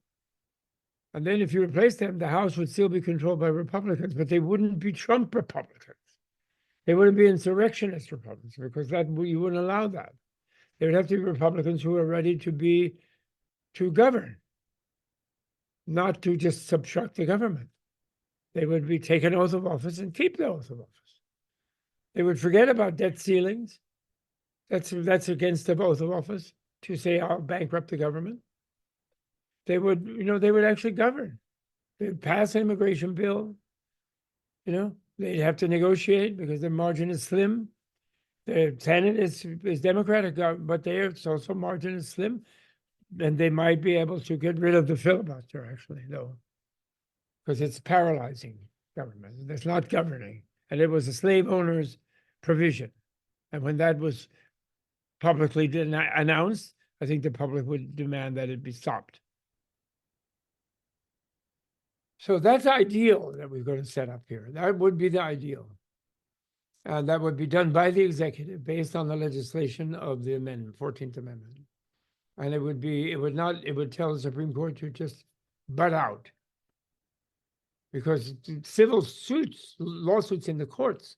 And then if you replace them, the House would still be controlled by Republicans, but they wouldn't be Trump Republicans. They wouldn't be insurrectionist Republicans, because that you wouldn't allow that. They would have to be Republicans who are ready to govern, not to just obstruct the government. They would be take an oath of office and keep the oath of office. They would forget about debt ceilings. That's against the oath of office to say I'll bankrupt the government. They would, they would actually govern. They'd pass an immigration bill. They'd have to negotiate because the margin is slim. The Senate is Democratic, but there's also margin is slim. And they might be able to get rid of the filibuster, actually, though, because it's paralyzing government. It's not governing. And it was a slave owner's provision. And when that was publicly announced, I think the public would demand that it be stopped. So that's ideal that we're going to set up here. That would be the ideal. And that would be done by the executive based on the legislation of the amendment, 14th Amendment. And it would tell the Supreme Court to just butt out. Because civil lawsuits in the courts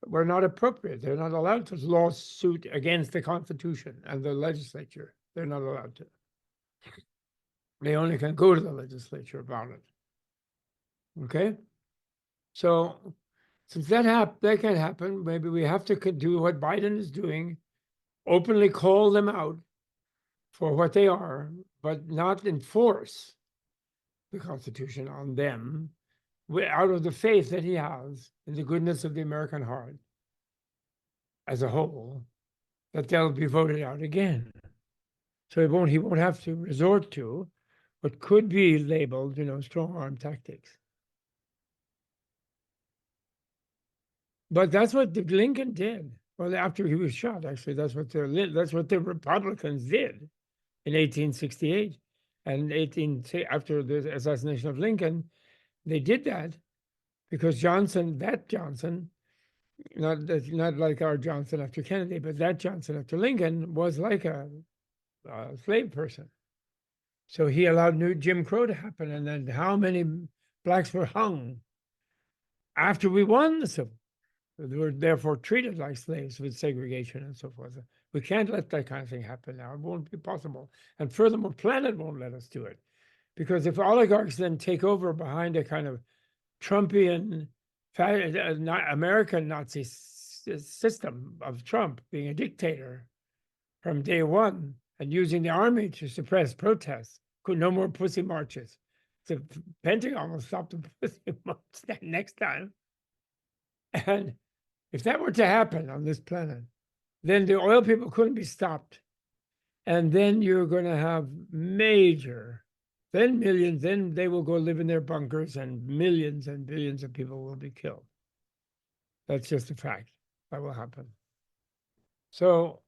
were not appropriate. They're not allowed to lawsuit against the Constitution and the legislature. They're not allowed to. They only can go to the legislature about it. Okay? So since that can happen, maybe we have to do what Biden is doing, openly call them out for what they are, but not enforce the Constitution on them out of the faith that he has in the goodness of the American heart as a whole, that they'll be voted out again. So he won't have to resort to what could be labeled, strong arm tactics. But that's what Lincoln did. Well, after he was shot, actually, that's what the Republicans did in 1868 and after the assassination of Lincoln. They did that because Johnson, not like our Johnson after Kennedy, but that Johnson after Lincoln was like a slave person. So he allowed new Jim Crow to happen. And then how many blacks were hung after we won the Civil War? They were therefore treated like slaves with segregation and so forth. We can't let that kind of thing happen now. It won't be possible. And furthermore, planet won't let us do it. Because if oligarchs then take over behind a kind of Trumpian American Nazi system of Trump being a dictator from day one and using the army to suppress protests, no more pussy marches. The Pentagon will stop the pussy march next time. And if that were to happen on this planet, then the oil people couldn't be stopped. And then you're going to have millions, then they will go live in their bunkers and millions and billions of people will be killed. That's just a fact. That will happen. So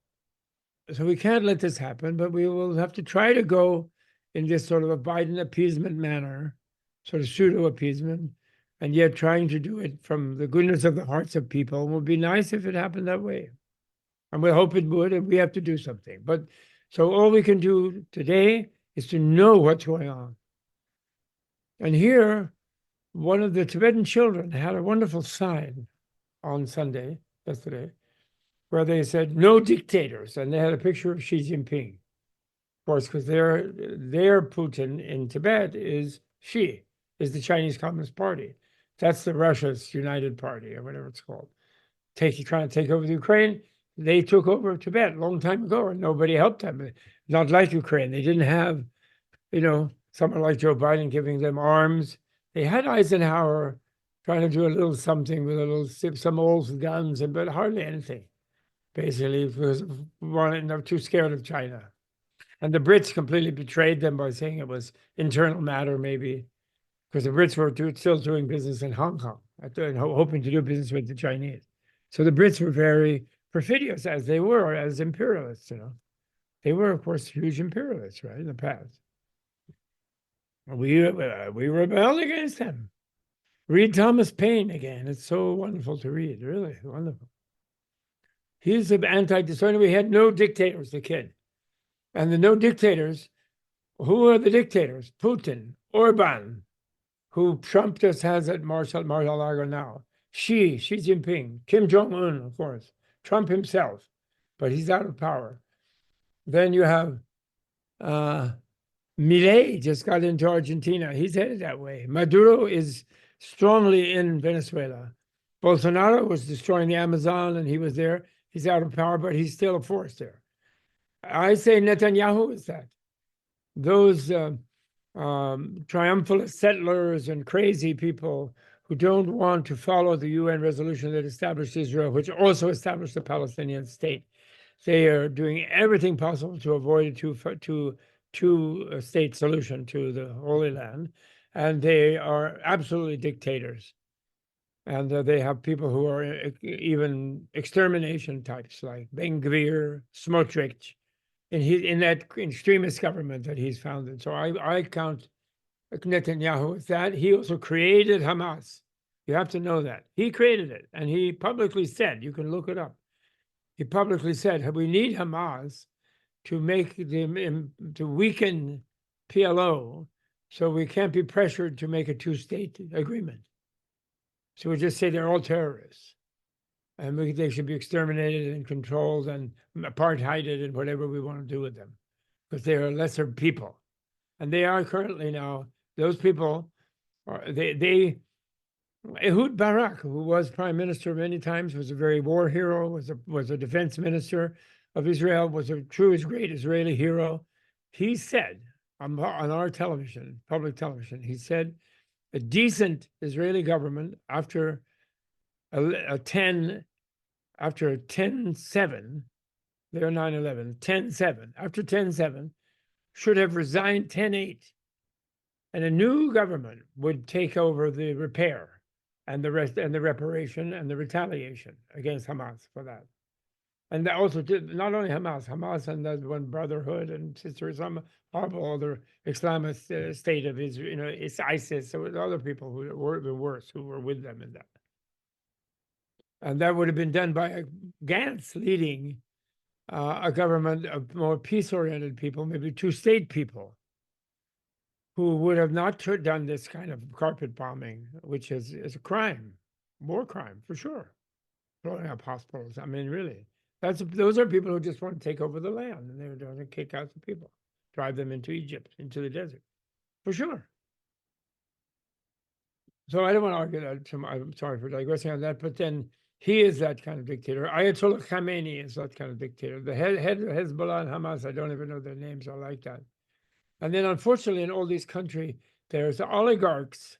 we can't let this happen, but we will have to try to go in this sort of a Biden appeasement manner, sort of pseudo appeasement, and yet trying to do it from the goodness of the hearts of people. It would be nice if it happened that way. And we hope it would, and we have to do something. But so all we can do today is to know what's going on. And here, one of the Tibetan children had a wonderful sign on yesterday, where they said, "No dictators," and they had a picture of Xi Jinping. Of course, because their Putin in Tibet is the Chinese Communist Party. That's the Russia's United Party or whatever it's called. Trying to take over the Ukraine. They took over Tibet a long time ago, and nobody helped them. Not like Ukraine. They didn't have, someone like Joe Biden giving them arms. They had Eisenhower trying to do a little something with some old guns, but hardly anything. Basically, because they're too scared of China. And the Brits completely betrayed them by saying it was internal matter, maybe, because the Brits were still doing business in Hong Kong, hoping to do business with the Chinese. So the Brits were very perfidious, as they were, as imperialists, They were, of course, huge imperialists, right, in the past. We rebelled against them. Read Thomas Paine again. It's so wonderful to read, really wonderful. He's an anti-dictator. We had no dictators, the kid. And the no dictators, who are the dictators? Putin, Orban, who Trump just has at Mar-a-Lago now. Xi Jinping, Kim Jong-un, of course, Trump himself, but he's out of power. Then you have Milei just got into Argentina. He's headed that way. Maduro is strongly in Venezuela. Bolsonaro was destroying the Amazon, and he was there. He's out of power, but he's still a force there. I say Netanyahu is that. Those triumphalist settlers and crazy people who don't want to follow the UN resolution that established Israel, which also established the Palestinian state. They are doing everything possible to avoid a two-state solution to the Holy Land, and they are absolutely dictators. And they have people who are even extermination types, like Ben Gvir, Smotrich, in that extremist government that he's founded. So I count Netanyahu as that. He also created Hamas. You have to know that. He created it, and he publicly said, you can look it up. He publicly said, we need Hamas to weaken PLO, so we can't be pressured to make a two-state agreement. So we just say they're all terrorists, and they should be exterminated and controlled and apartheided and whatever we want to do with them, because they are lesser people. And they are currently now, those people, Ehud Barak, who was prime minister many times, was a very war hero, was a defense minister of Israel, was a true great Israeli hero. He said on our television, public television, he said, a decent Israeli government after a 10-7, they're 9/11, 10-7, after 10-7, should have resigned 10-8, and a new government would take over the repair and the rest, and the reparation and the retaliation against Hamas for that. And also, not only Hamas and that one Brotherhood and Sisters, some horrible other Islamist state of Israel, it's ISIS, so other people who were even worse, who were with them in that. And that would have been done by Gantz leading a government of more peace-oriented people, maybe two-state people, who would have not done this kind of carpet bombing, which is a crime, war crime, for sure. Blowing up hospitals, I mean, really. Those are people who just want to take over the land, and they're going to kick out the people, drive them into Egypt, into the desert, for sure. So I don't want to argue that. I'm sorry for digressing on that, but then he is that kind of dictator. Ayatollah Khamenei is that kind of dictator. The head of Hezbollah and Hamas, I don't even know their names. I like that. And then, unfortunately, in all these countries, there's oligarchs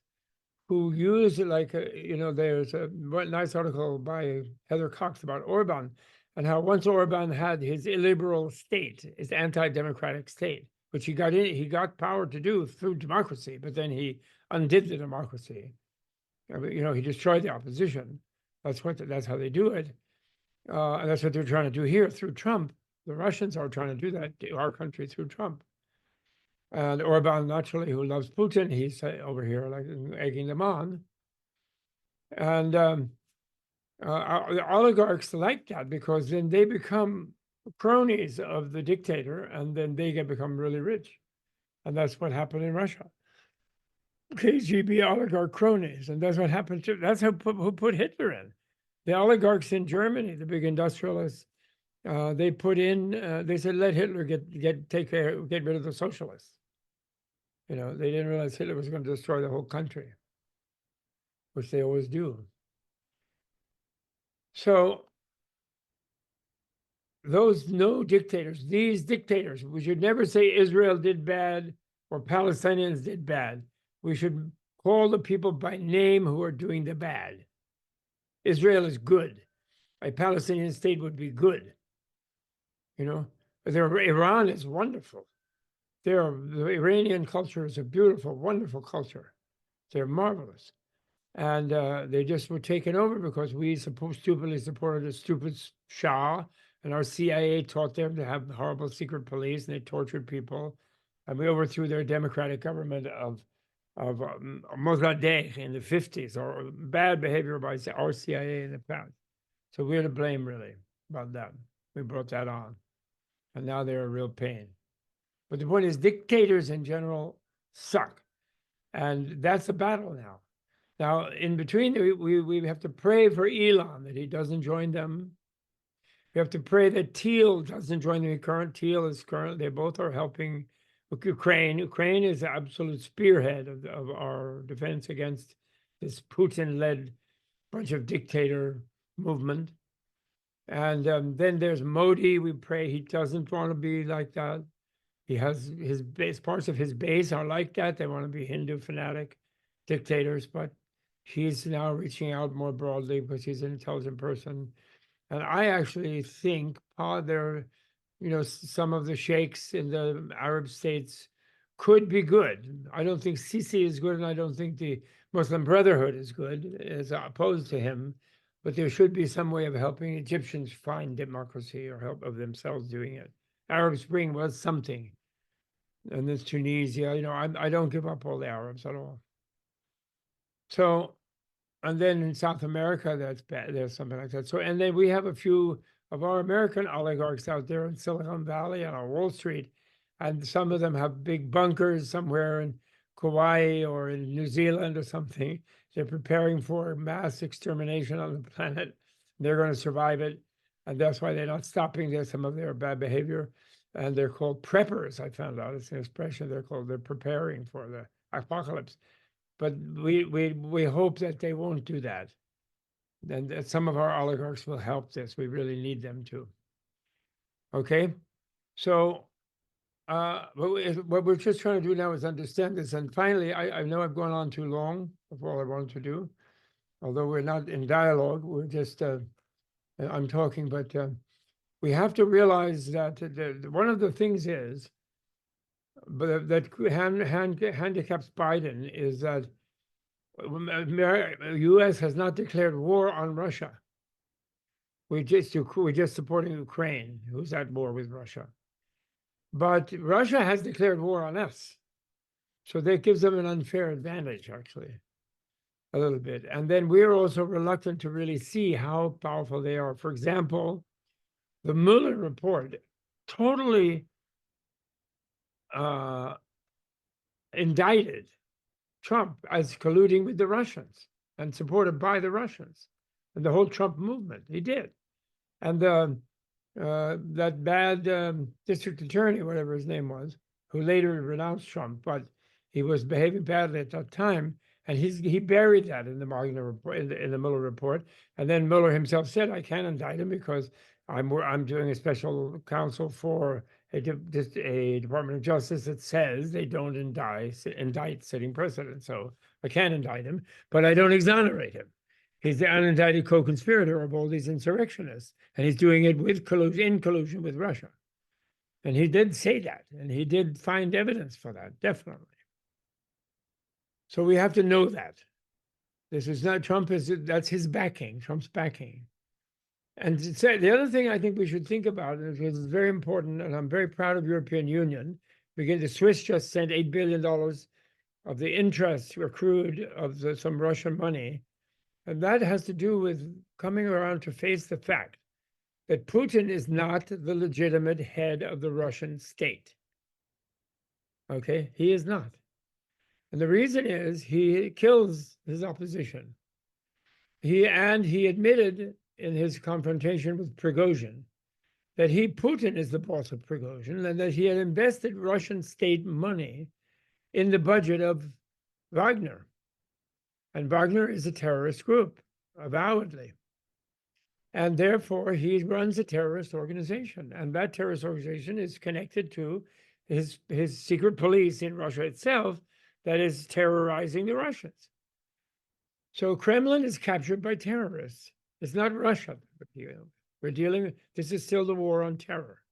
who use it like, there's a nice article by Heather Cox about Orban, and how once Orban had his illiberal state, his anti-democratic state, which he got power to do through democracy, but then he undid the democracy. He destroyed the opposition. That's how they do it. And that's what they're trying to do here through Trump. The Russians are trying to do that to our country through Trump. And Orban, naturally, who loves Putin, he's over here like egging them on. And the oligarchs like that, because then they become cronies of the dictator, and then they become really rich. And that's what happened in Russia. KGB oligarch cronies, and that's what happened to. That's who put Hitler in. The oligarchs in Germany, the big industrialists, they put in. They said, let Hitler get rid of the socialists. They didn't realize Hitler was going to destroy the whole country. which they always do. So these dictators, we should never say Israel did bad or Palestinians did bad. We should call the people by name who are doing the bad. Israel is good. A Palestinian state would be good. Iran is wonderful. The Iranian culture is a beautiful, wonderful culture. They're marvelous. And they just were taken over because we stupidly supported a stupid Shah, and our CIA taught them to have horrible secret police, and they tortured people. And we overthrew their democratic government of Mossadegh in the 50s, or bad behavior by our CIA in the past. So we're to blame, really, about that. We brought that on. And now they're a real pain. But the point is, dictators in general suck. And that's the battle now. Now, in between, we have to pray for Elon, that he doesn't join them. We have to pray that Thiel doesn't join them. They both are helping Ukraine. Ukraine is the absolute spearhead of our defense against this Putin-led bunch of dictator movement. And then there's Modi. We pray he doesn't want to be like that. He has his base, parts of his base are like that. They want to be Hindu fanatic dictators, but he's now reaching out more broadly because he's an intelligent person. And I actually think some of the sheikhs in the Arab states could be good. I don't think Sisi is good, and I don't think the Muslim Brotherhood is good, as opposed to him. But there should be some way of helping Egyptians find democracy or help of themselves doing it. Arab Spring was something. And this Tunisia, I don't give up all the Arabs at all. So, and then in South America, that's bad. There's something like that. So, and then we have a few of our American oligarchs out there in Silicon Valley and on Wall Street, and some of them have big bunkers somewhere in Kauai or in New Zealand or something. They're preparing for mass extermination on the planet. They're going to survive it, and that's why they're not stopping some of their bad behavior. And they're called preppers. I found out it's an expression. They're preparing for the apocalypse. But we hope that they won't do that, and that some of our oligarchs will help this. We really need them to. Okay, so what we're just trying to do now is understand this. And finally, I know I've gone on too long of all I wanted to do, although we're not in dialogue. We're just I'm talking, but we have to realize that one of the things is, but that handicaps Biden is that the U.S. has not declared war on Russia. We're just supporting Ukraine, who's at war with Russia. But Russia has declared war on us. So that gives them an unfair advantage, actually, a little bit. And then we're also reluctant to really see how powerful they are. For example, the Mueller report totally indicted Trump as colluding with the Russians and supported by the Russians and the whole Trump movement. He did. And that bad district attorney, whatever his name was, who later renounced Trump, but he was behaving badly at that time, and he buried that in the Mueller report, in the Mueller report. And then Mueller himself said, "I can't indict him because I'm doing a special counsel for a Department of Justice that says they don't indict sitting presidents. So I can't indict him, but I don't exonerate him. He's the unindicted co-conspirator of all these insurrectionists, and he's doing it in collusion with Russia." And he did say that, and he did find evidence for that, definitely. So we have to know that. This is not that's his backing, Trump's backing. And the other thing I think we should think about, and it is very important, and I'm very proud of the European Union. The Swiss just sent $8 billion of the interest accrued of some Russian money. And that has to do with coming around to face the fact that Putin is not the legitimate head of the Russian state. Okay, he is not. And the reason is he kills his opposition. He admitted in his confrontation with Prigozhin that Putin is the boss of Prigozhin, and that he had invested Russian state money in the budget of Wagner. And Wagner is a terrorist group, avowedly. And therefore, he runs a terrorist organization. And that terrorist organization is connected to his secret police in Russia itself that is terrorizing the Russians. So Kremlin is captured by terrorists. It's not Russia. We're dealing, this is still the war on terror.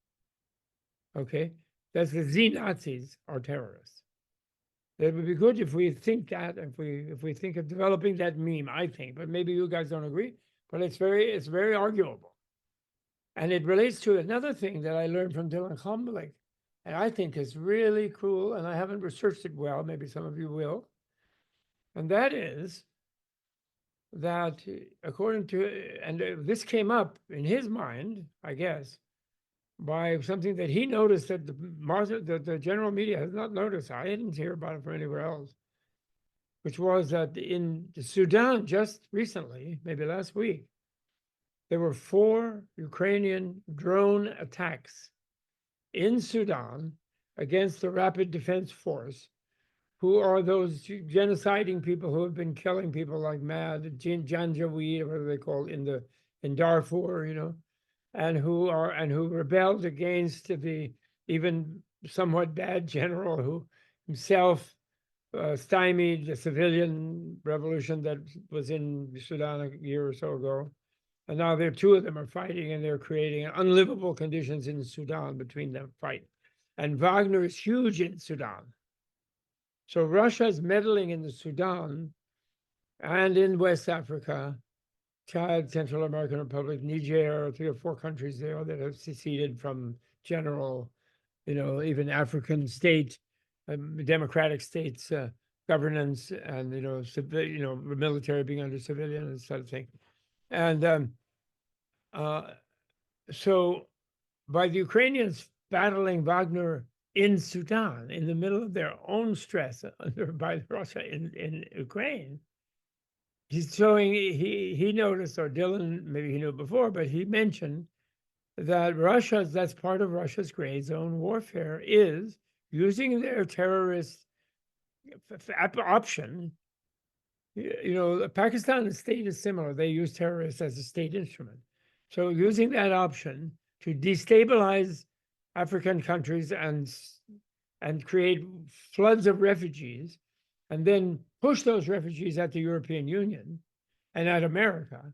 Okay? That's the Z-Nazis are terrorists. It would be good if we think that, if we think of developing that meme, I think, but maybe you guys don't agree, but it's very arguable. And it relates to another thing that I learned from Dylan Klumbelik, and I think is really cool, and I haven't researched it well, maybe some of you will. And that is that according to, and this came up in his mind, I guess, by something that he noticed that the general media has not noticed. I didn't hear about it from anywhere else, which was that in Sudan just recently, maybe last week, there were 4 Ukrainian drone attacks in Sudan against the Rapid Defense Force, who are those genociding people who have been killing people like mad, Janjaweed, or whatever they call it, in Darfur, and who rebelled against the even somewhat bad general who himself stymied the civilian revolution that was in Sudan a year or so ago. And now there 2 of them are fighting, and they're creating unlivable conditions in Sudan between them fight. And Wagner is huge in Sudan. So Russia is meddling in the Sudan and in West Africa, Chad, Central American Republic, Niger, 3 or 4 countries there that have seceded from general, even African state, democratic states governance, and military being under civilian and sort of thing. And so by the Ukrainians battling Wagner in Sudan, in the middle of their own stress by Russia in Ukraine, he's showing, he noticed, or Dylan, maybe he knew it before, but he mentioned that that's part of Russia's gray zone warfare, is using their terrorist option. Pakistan state is similar. They use terrorists as a state instrument. So using that option to destabilize African countries and create floods of refugees, and then push those refugees at the European Union and at America,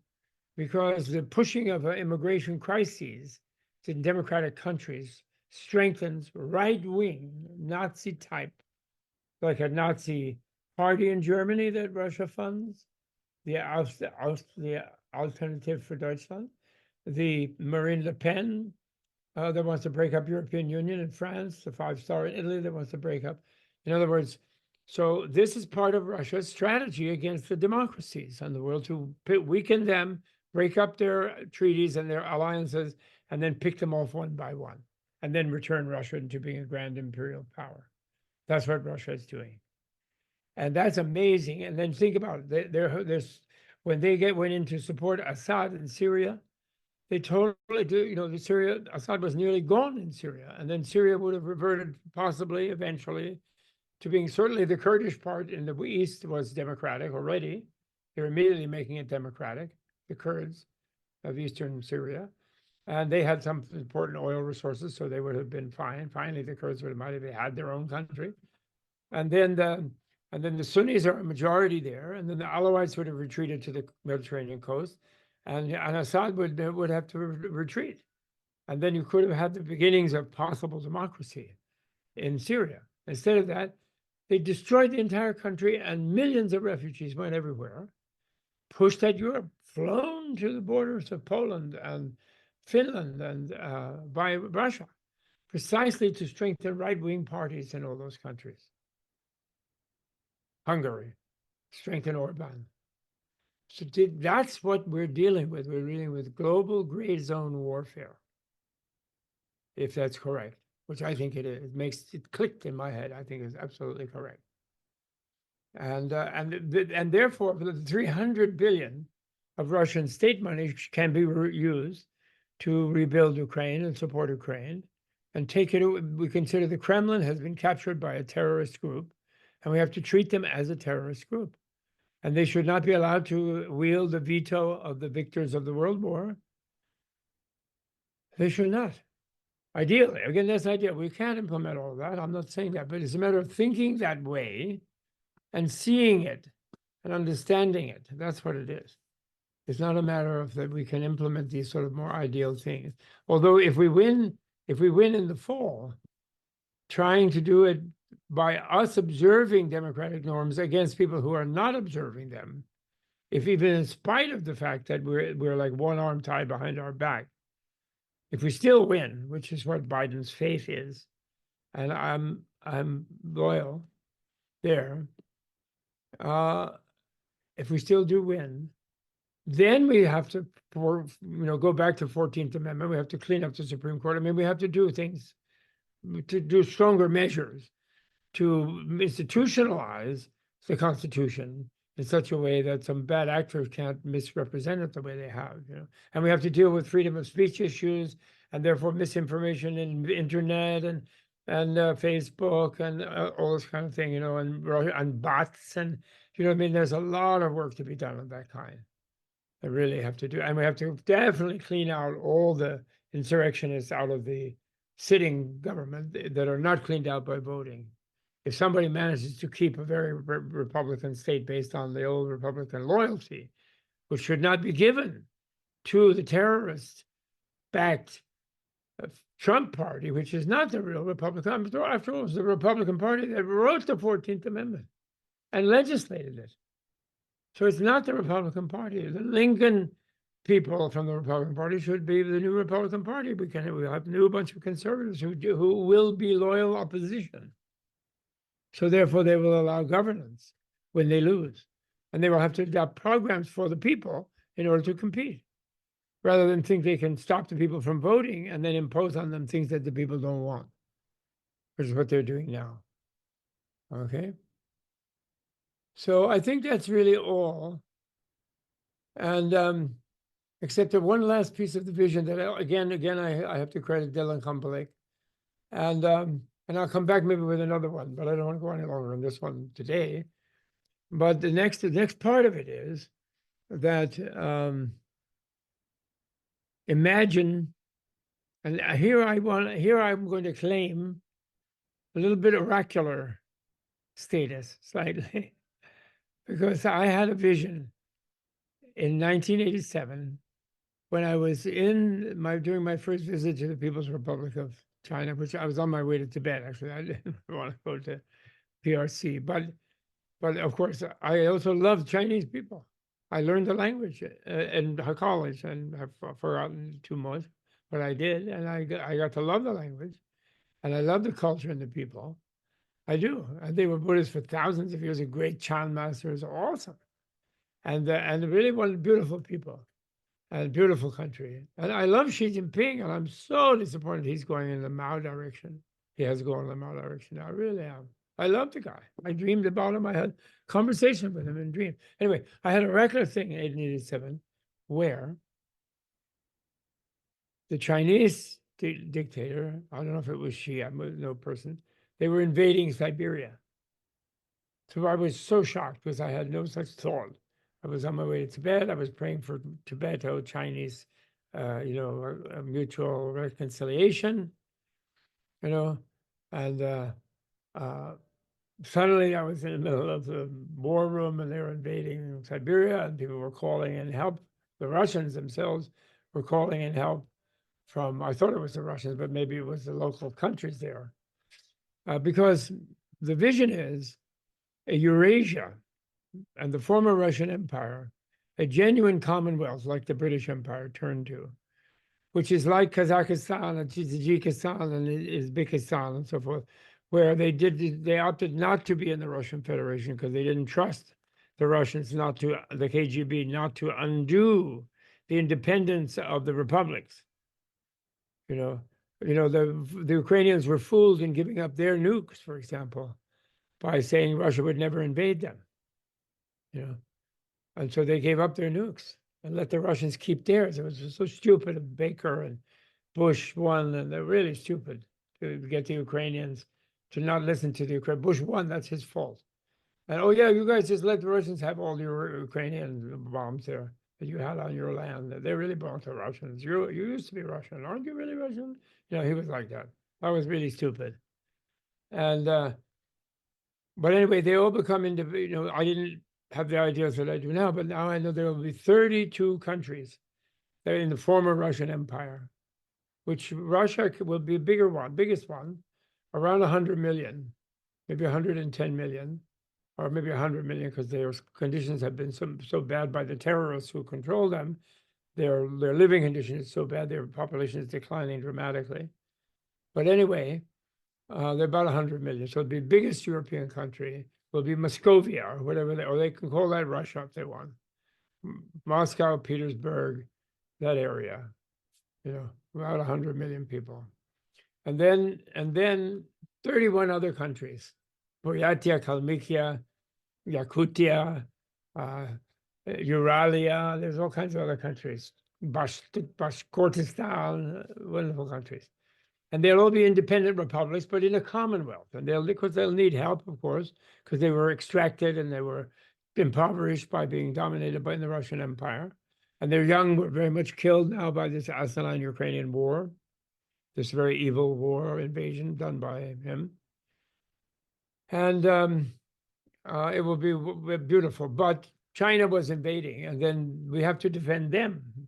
because the pushing of immigration crises in democratic countries strengthens right-wing Nazi type, like a Nazi party in Germany that Russia funds, the Alternative for Deutschland, the Marine Le Pen that wants to break up European Union in France, the 5-star in Italy that wants to break up. In other words, so this is part of Russia's strategy against the democracies in the world, to weaken them, break up their treaties and their alliances, and then pick them off one by one, and then return Russia into being a grand imperial power. That's what Russia is doing. And that's amazing. And then think about it. When they went in to support Assad in Syria, they totally do, Assad was nearly gone in Syria. And then Syria would have reverted possibly eventually to being, certainly the Kurdish part in the east was democratic already. They're immediately making it democratic, the Kurds of eastern Syria. And they had some important oil resources, so they would have been fine. Finally, the Kurds might have had their own country. And then the Sunnis are a majority there, and then the Alawites would have retreated to the Mediterranean coast, and Assad would have to retreat. And then you could have had the beginnings of possible democracy in Syria. Instead of that, they destroyed the entire country, and millions of refugees went everywhere, pushed at Europe, flown to the borders of Poland and Finland and by Russia, precisely to strengthen right-wing parties in all those countries. Hungary, strengthen Orban. So that's what we're dealing with. We're dealing with global gray zone warfare, if that's correct, which I think it is. It clicked in my head. I think it's absolutely correct. And therefore, the 300 billion of Russian state money can be used to rebuild Ukraine and support Ukraine, and take it. We consider the Kremlin has been captured by a terrorist group, and we have to treat them as a terrorist group. and they should not be allowed to wield the veto of the victors of the World War. They should not. Ideally, again, that's ideal. We can't implement all of that. I'm not saying that, but it's a matter of thinking that way and seeing it and understanding it. That's what it is. It's not a matter of that we can implement these sort of more ideal things. Although if we win in the fall, trying to do it by us observing democratic norms against people who are not observing them, if even in spite of the fact that we're like one arm tied behind our back, if we still win, which is what Biden's faith is, and I'm loyal there, if we still do win, then we have to go back to 14th Amendment. We have to clean up the Supreme Court. I mean, we have to do things, to do stronger measures to institutionalize the Constitution in such a way that some bad actors can't misrepresent it the way they have, And we have to deal with freedom of speech issues, and therefore misinformation in the internet and Facebook and all this kind of thing, and bots and I mean, there's a lot of work to be done on that kind. I really have to do, and we have to definitely clean out all the insurrectionists out of the sitting government that are not cleaned out by voting. If somebody manages to keep a very Republican state based on the old Republican loyalty, which should not be given to the terrorist-backed Trump party, which is not the real Republican. After all, it was the Republican Party that wrote the 14th Amendment and legislated it. So it's not the Republican Party. The Lincoln people from the Republican Party should be the new Republican Party. We'll have a new bunch of conservatives who will be loyal opposition. So therefore, they will allow governance when they lose. And they will have to adopt programs for the people in order to compete, rather than think they can stop the people from voting and then impose on them things that the people don't want, which is what they're doing now. Okay? So I think that's really all. And except that one last piece of the vision that, again, I have to credit Dylan Kumpelek. And I'll come back maybe with another one, but I don't want to go any longer on this one today. But the next part of it is that imagine, and here I'm going to claim a little bit oracular status slightly, because I had a vision in 1987 when I was during my first visit to the People's Republic of China, which I was on my way to Tibet. Actually, I didn't want to go to PRC, but of course, I also love Chinese people. I learned the language in college, and I've forgotten too much, but I did, and I got to love the language, and I love the culture and the people. I do, and they were Buddhists for thousands of years. A great Chan masters, awesome, and really one beautiful people. And a beautiful country. And I love Xi Jinping, and I'm so disappointed he's going in the Mao direction. He has gone in the Mao direction now. I really am. I love the guy. I dreamed about him. I had conversation with him in dreams. Anyway, I had a regular thing in 1887 where the Chinese dictator, I don't know if it was Xi, I'm no person, they were invading Siberia. So I was so shocked because I had no such thought. I was on my way to Tibet. I was praying for Tibeto-Chinese, a mutual reconciliation, and suddenly I was in the middle of the war room, and they were invading Siberia, and people were calling in help. The Russians themselves were calling in help from, I thought it was the Russians, but maybe it was the local countries there, because the vision is a Eurasia and the former Russian Empire, a genuine commonwealth like the British Empire turned to, which is like Kazakhstan and Tajikistan and Uzbekistan and so forth, where they opted not to be in the Russian Federation because they didn't trust the Russians, the KGB, not to undo the independence of the republics. The Ukrainians were fooled in giving up their nukes, for example, by saying Russia would never invade them. And so they gave up their nukes and let the Russians keep theirs. It was so stupid of Baker and Bush won, and they're really stupid to get the Ukrainians to not listen to the Ukraine. Bush won, that's his fault. And oh yeah, you guys just let the Russians have all your Ukrainian bombs there that you had on your land. They really belong to the Russians. You used to be Russian, aren't you really Russian? You know, he was like that. That was really stupid. And but anyway, they all become individual. You know, I didn't have the ideas that I do now, but now I know there will be 32 countries that are in the former Russian Empire, which Russia will be a bigger one, biggest one, around 100 million, maybe 110 million, or maybe 100 million, because their conditions have been so bad by the terrorists who control them. Their living conditions is so bad, their population is declining dramatically. But anyway, they're about 100 million. So the biggest European country will be Moscovia, or whatever, or they can call that Russia if they want. Moscow, Petersburg, that area, you know, about 100 million people. And then 31 other countries, Buryatia, Kalmykia, Yakutia, Euralia, there's all kinds of other countries, Bashkortostan, wonderful countries. And they'll all be independent republics, but in a commonwealth. And they'll need help, of course, because they were extracted and they were impoverished by being dominated by the Russian Empire. And their young were very much killed now by this Asean-Ukrainian war, this very evil war invasion done by him. And it will be beautiful. But China was invading, and then we have to defend them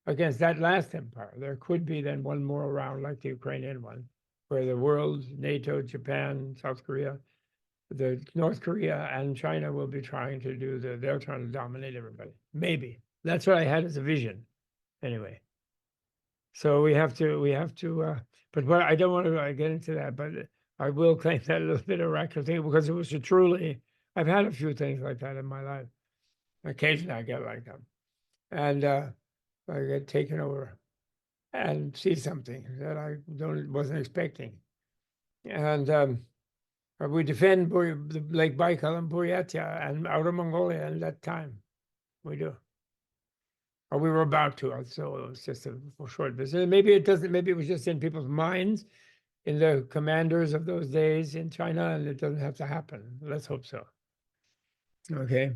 against that last empire. There could be then one more around like the Ukrainian one, where the world, NATO, Japan, South Korea, the North Korea and China will be trying to do they're trying to dominate everybody. Maybe. That's what I had as a vision. Anyway. So we have to, but what I don't want to get into that, but I will claim that a little bit of record thing because it was I've had a few things like that in my life. Occasionally I get like that. And I get taken over and see something that I wasn't expecting. And we defend the Lake Baikal and Buryatia and Outer Mongolia at that time. We do. Or we were about to, so it was just a short visit. Maybe it was just in people's minds, in the commanders of those days in China, and it doesn't have to happen. Let's hope so. Okay.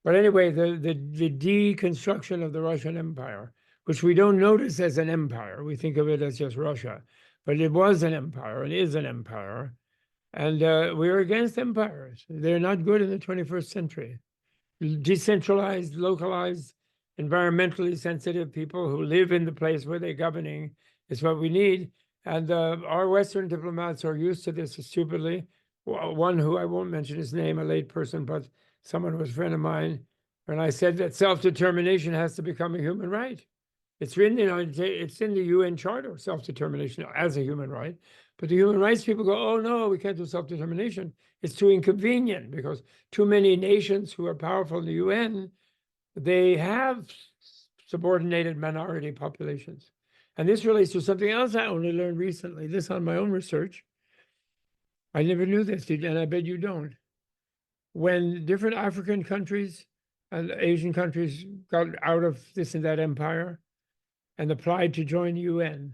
But anyway, the deconstruction of the Russian Empire, which we don't notice as an empire, we think of it as just Russia, but it was an empire, it is an empire, and we're against empires. They're not good in the 21st century. Decentralized, localized, environmentally sensitive people who live in the place where they're governing is what we need. And our Western diplomats are used to this stupidly. One who I won't mention his name, a late person, but someone who was a friend of mine, and I said that self-determination has to become a human right. It's written, it's in the UN Charter, self-determination as a human right. But the human rights people go, oh no, we can't do self-determination. It's too inconvenient because too many nations who are powerful in the UN, they have subordinated minority populations. And this relates to something else I only learned recently, this on my own research. I never knew this, and I bet you don't. When different African countries and Asian countries got out of this and that empire and applied to join the UN,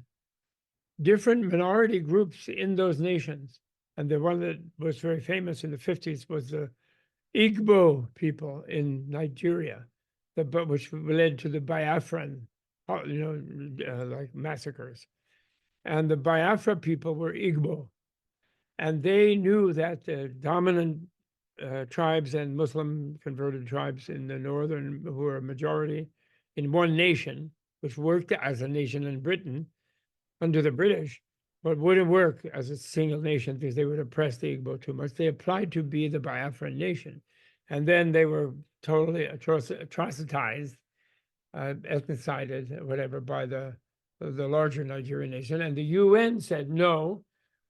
different minority groups in those nations, and the one that was very famous in the 50s was the Igbo people in Nigeria, which led to the Biafran, like massacres. And the Biafra people were Igbo, and they knew that the dominant tribes and Muslim converted tribes in the northern, who were a majority in one nation, which worked as a nation in Britain under the British, but wouldn't work as a single nation because they would oppress the Igbo too much. They applied to be the Biafran nation. And then they were totally atrocitized, ethnicided, whatever, by the larger Nigerian nation. And the UN said, no,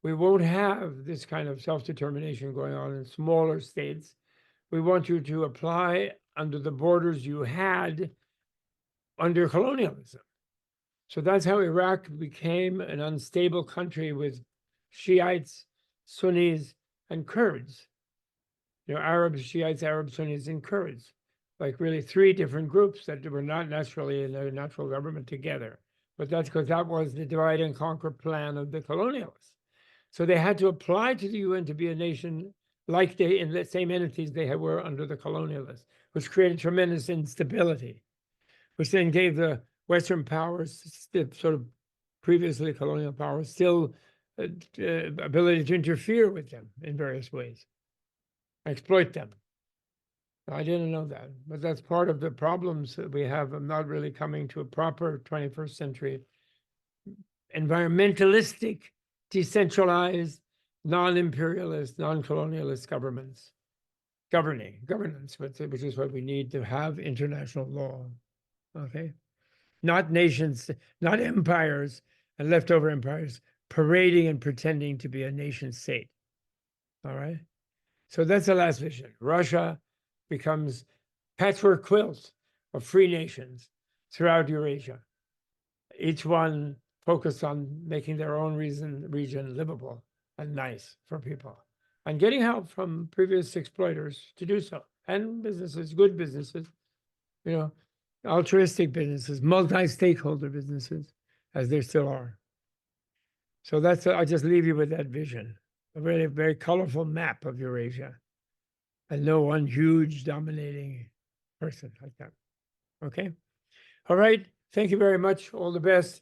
we won't have this kind of self-determination going on in smaller states. We want you to apply under the borders you had under colonialism. So that's how Iraq became an unstable country with Shiites, Sunnis, and Kurds. Arabs, Shiites, Arabs, Sunnis, and Kurds, like really three different groups that were not naturally in a natural government together. But that's because that was the divide and conquer plan of the colonialists. So they had to apply to the UN to be a nation like they in the same entities they were under the colonialists, which created tremendous instability, which then gave the Western powers, the sort of previously colonial powers, still ability to interfere with them in various ways, exploit them. I didn't know that, but that's part of the problems that we have of not really coming to a proper 21st century environmentalistic, decentralized, non-imperialist, non-colonialist governance, which is what we need to have international law. Okay, not nations, not empires and leftover empires parading and pretending to be a nation state. All right, so that's the last vision. Russia becomes patchwork quilt of free nations throughout Eurasia, each one focused on making their own region livable and nice for people, and getting help from previous exploiters to do so, and businesses, good businesses, altruistic businesses, multi-stakeholder businesses, as there still are. So that's, I just leave you with that vision, a very, very colorful map of Eurasia, and no one huge dominating person like that. Okay? All right. Thank you very much. All the best.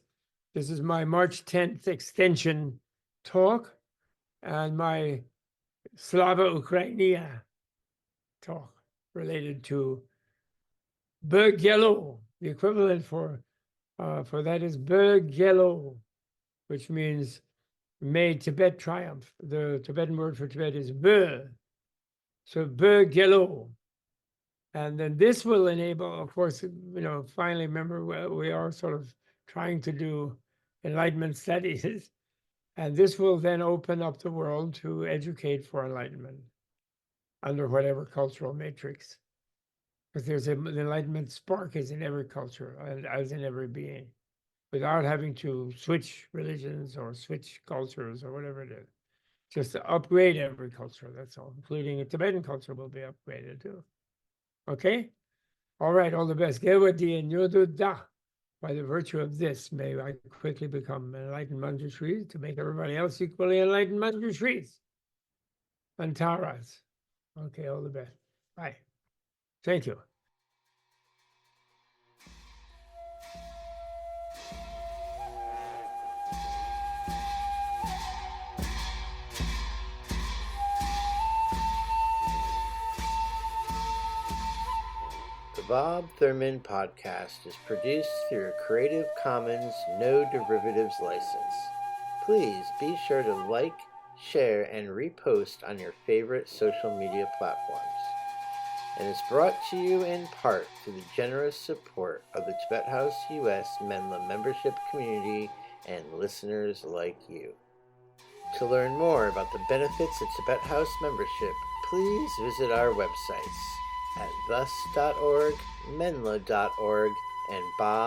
This is my March 10th extension talk and my Slava Ukrainia talk related to Bergelo. The equivalent for that is Bergelo, which means may Tibet triumph. The Tibetan word for Tibet is Ber. So Bergelo. And then this will enable, of course, finally, remember, we are sort of trying to do Enlightenment studies. And this will then open up the world to educate for enlightenment under whatever cultural matrix. Because there's an enlightenment spark is in every culture, as in every being, without having to switch religions or switch cultures or whatever it is. Just to upgrade every culture, that's all, including a Tibetan culture will be upgraded too. Okay? All right, all the best. By the virtue of this, may I quickly become enlightened Manjushris to make everybody else equally enlightened Manjushris and Taras. Okay, all the best. Bye. Thank you. The Bob Thurman podcast is produced through a Creative Commons No Derivatives license. Please be sure to like, share, and repost on your favorite social media platforms. And is brought to you in part through the generous support of the Tibet House US Menla membership community and listeners like you. To learn more about the benefits of Tibet House membership, please visit our websites at thus.org, menla.org, and bob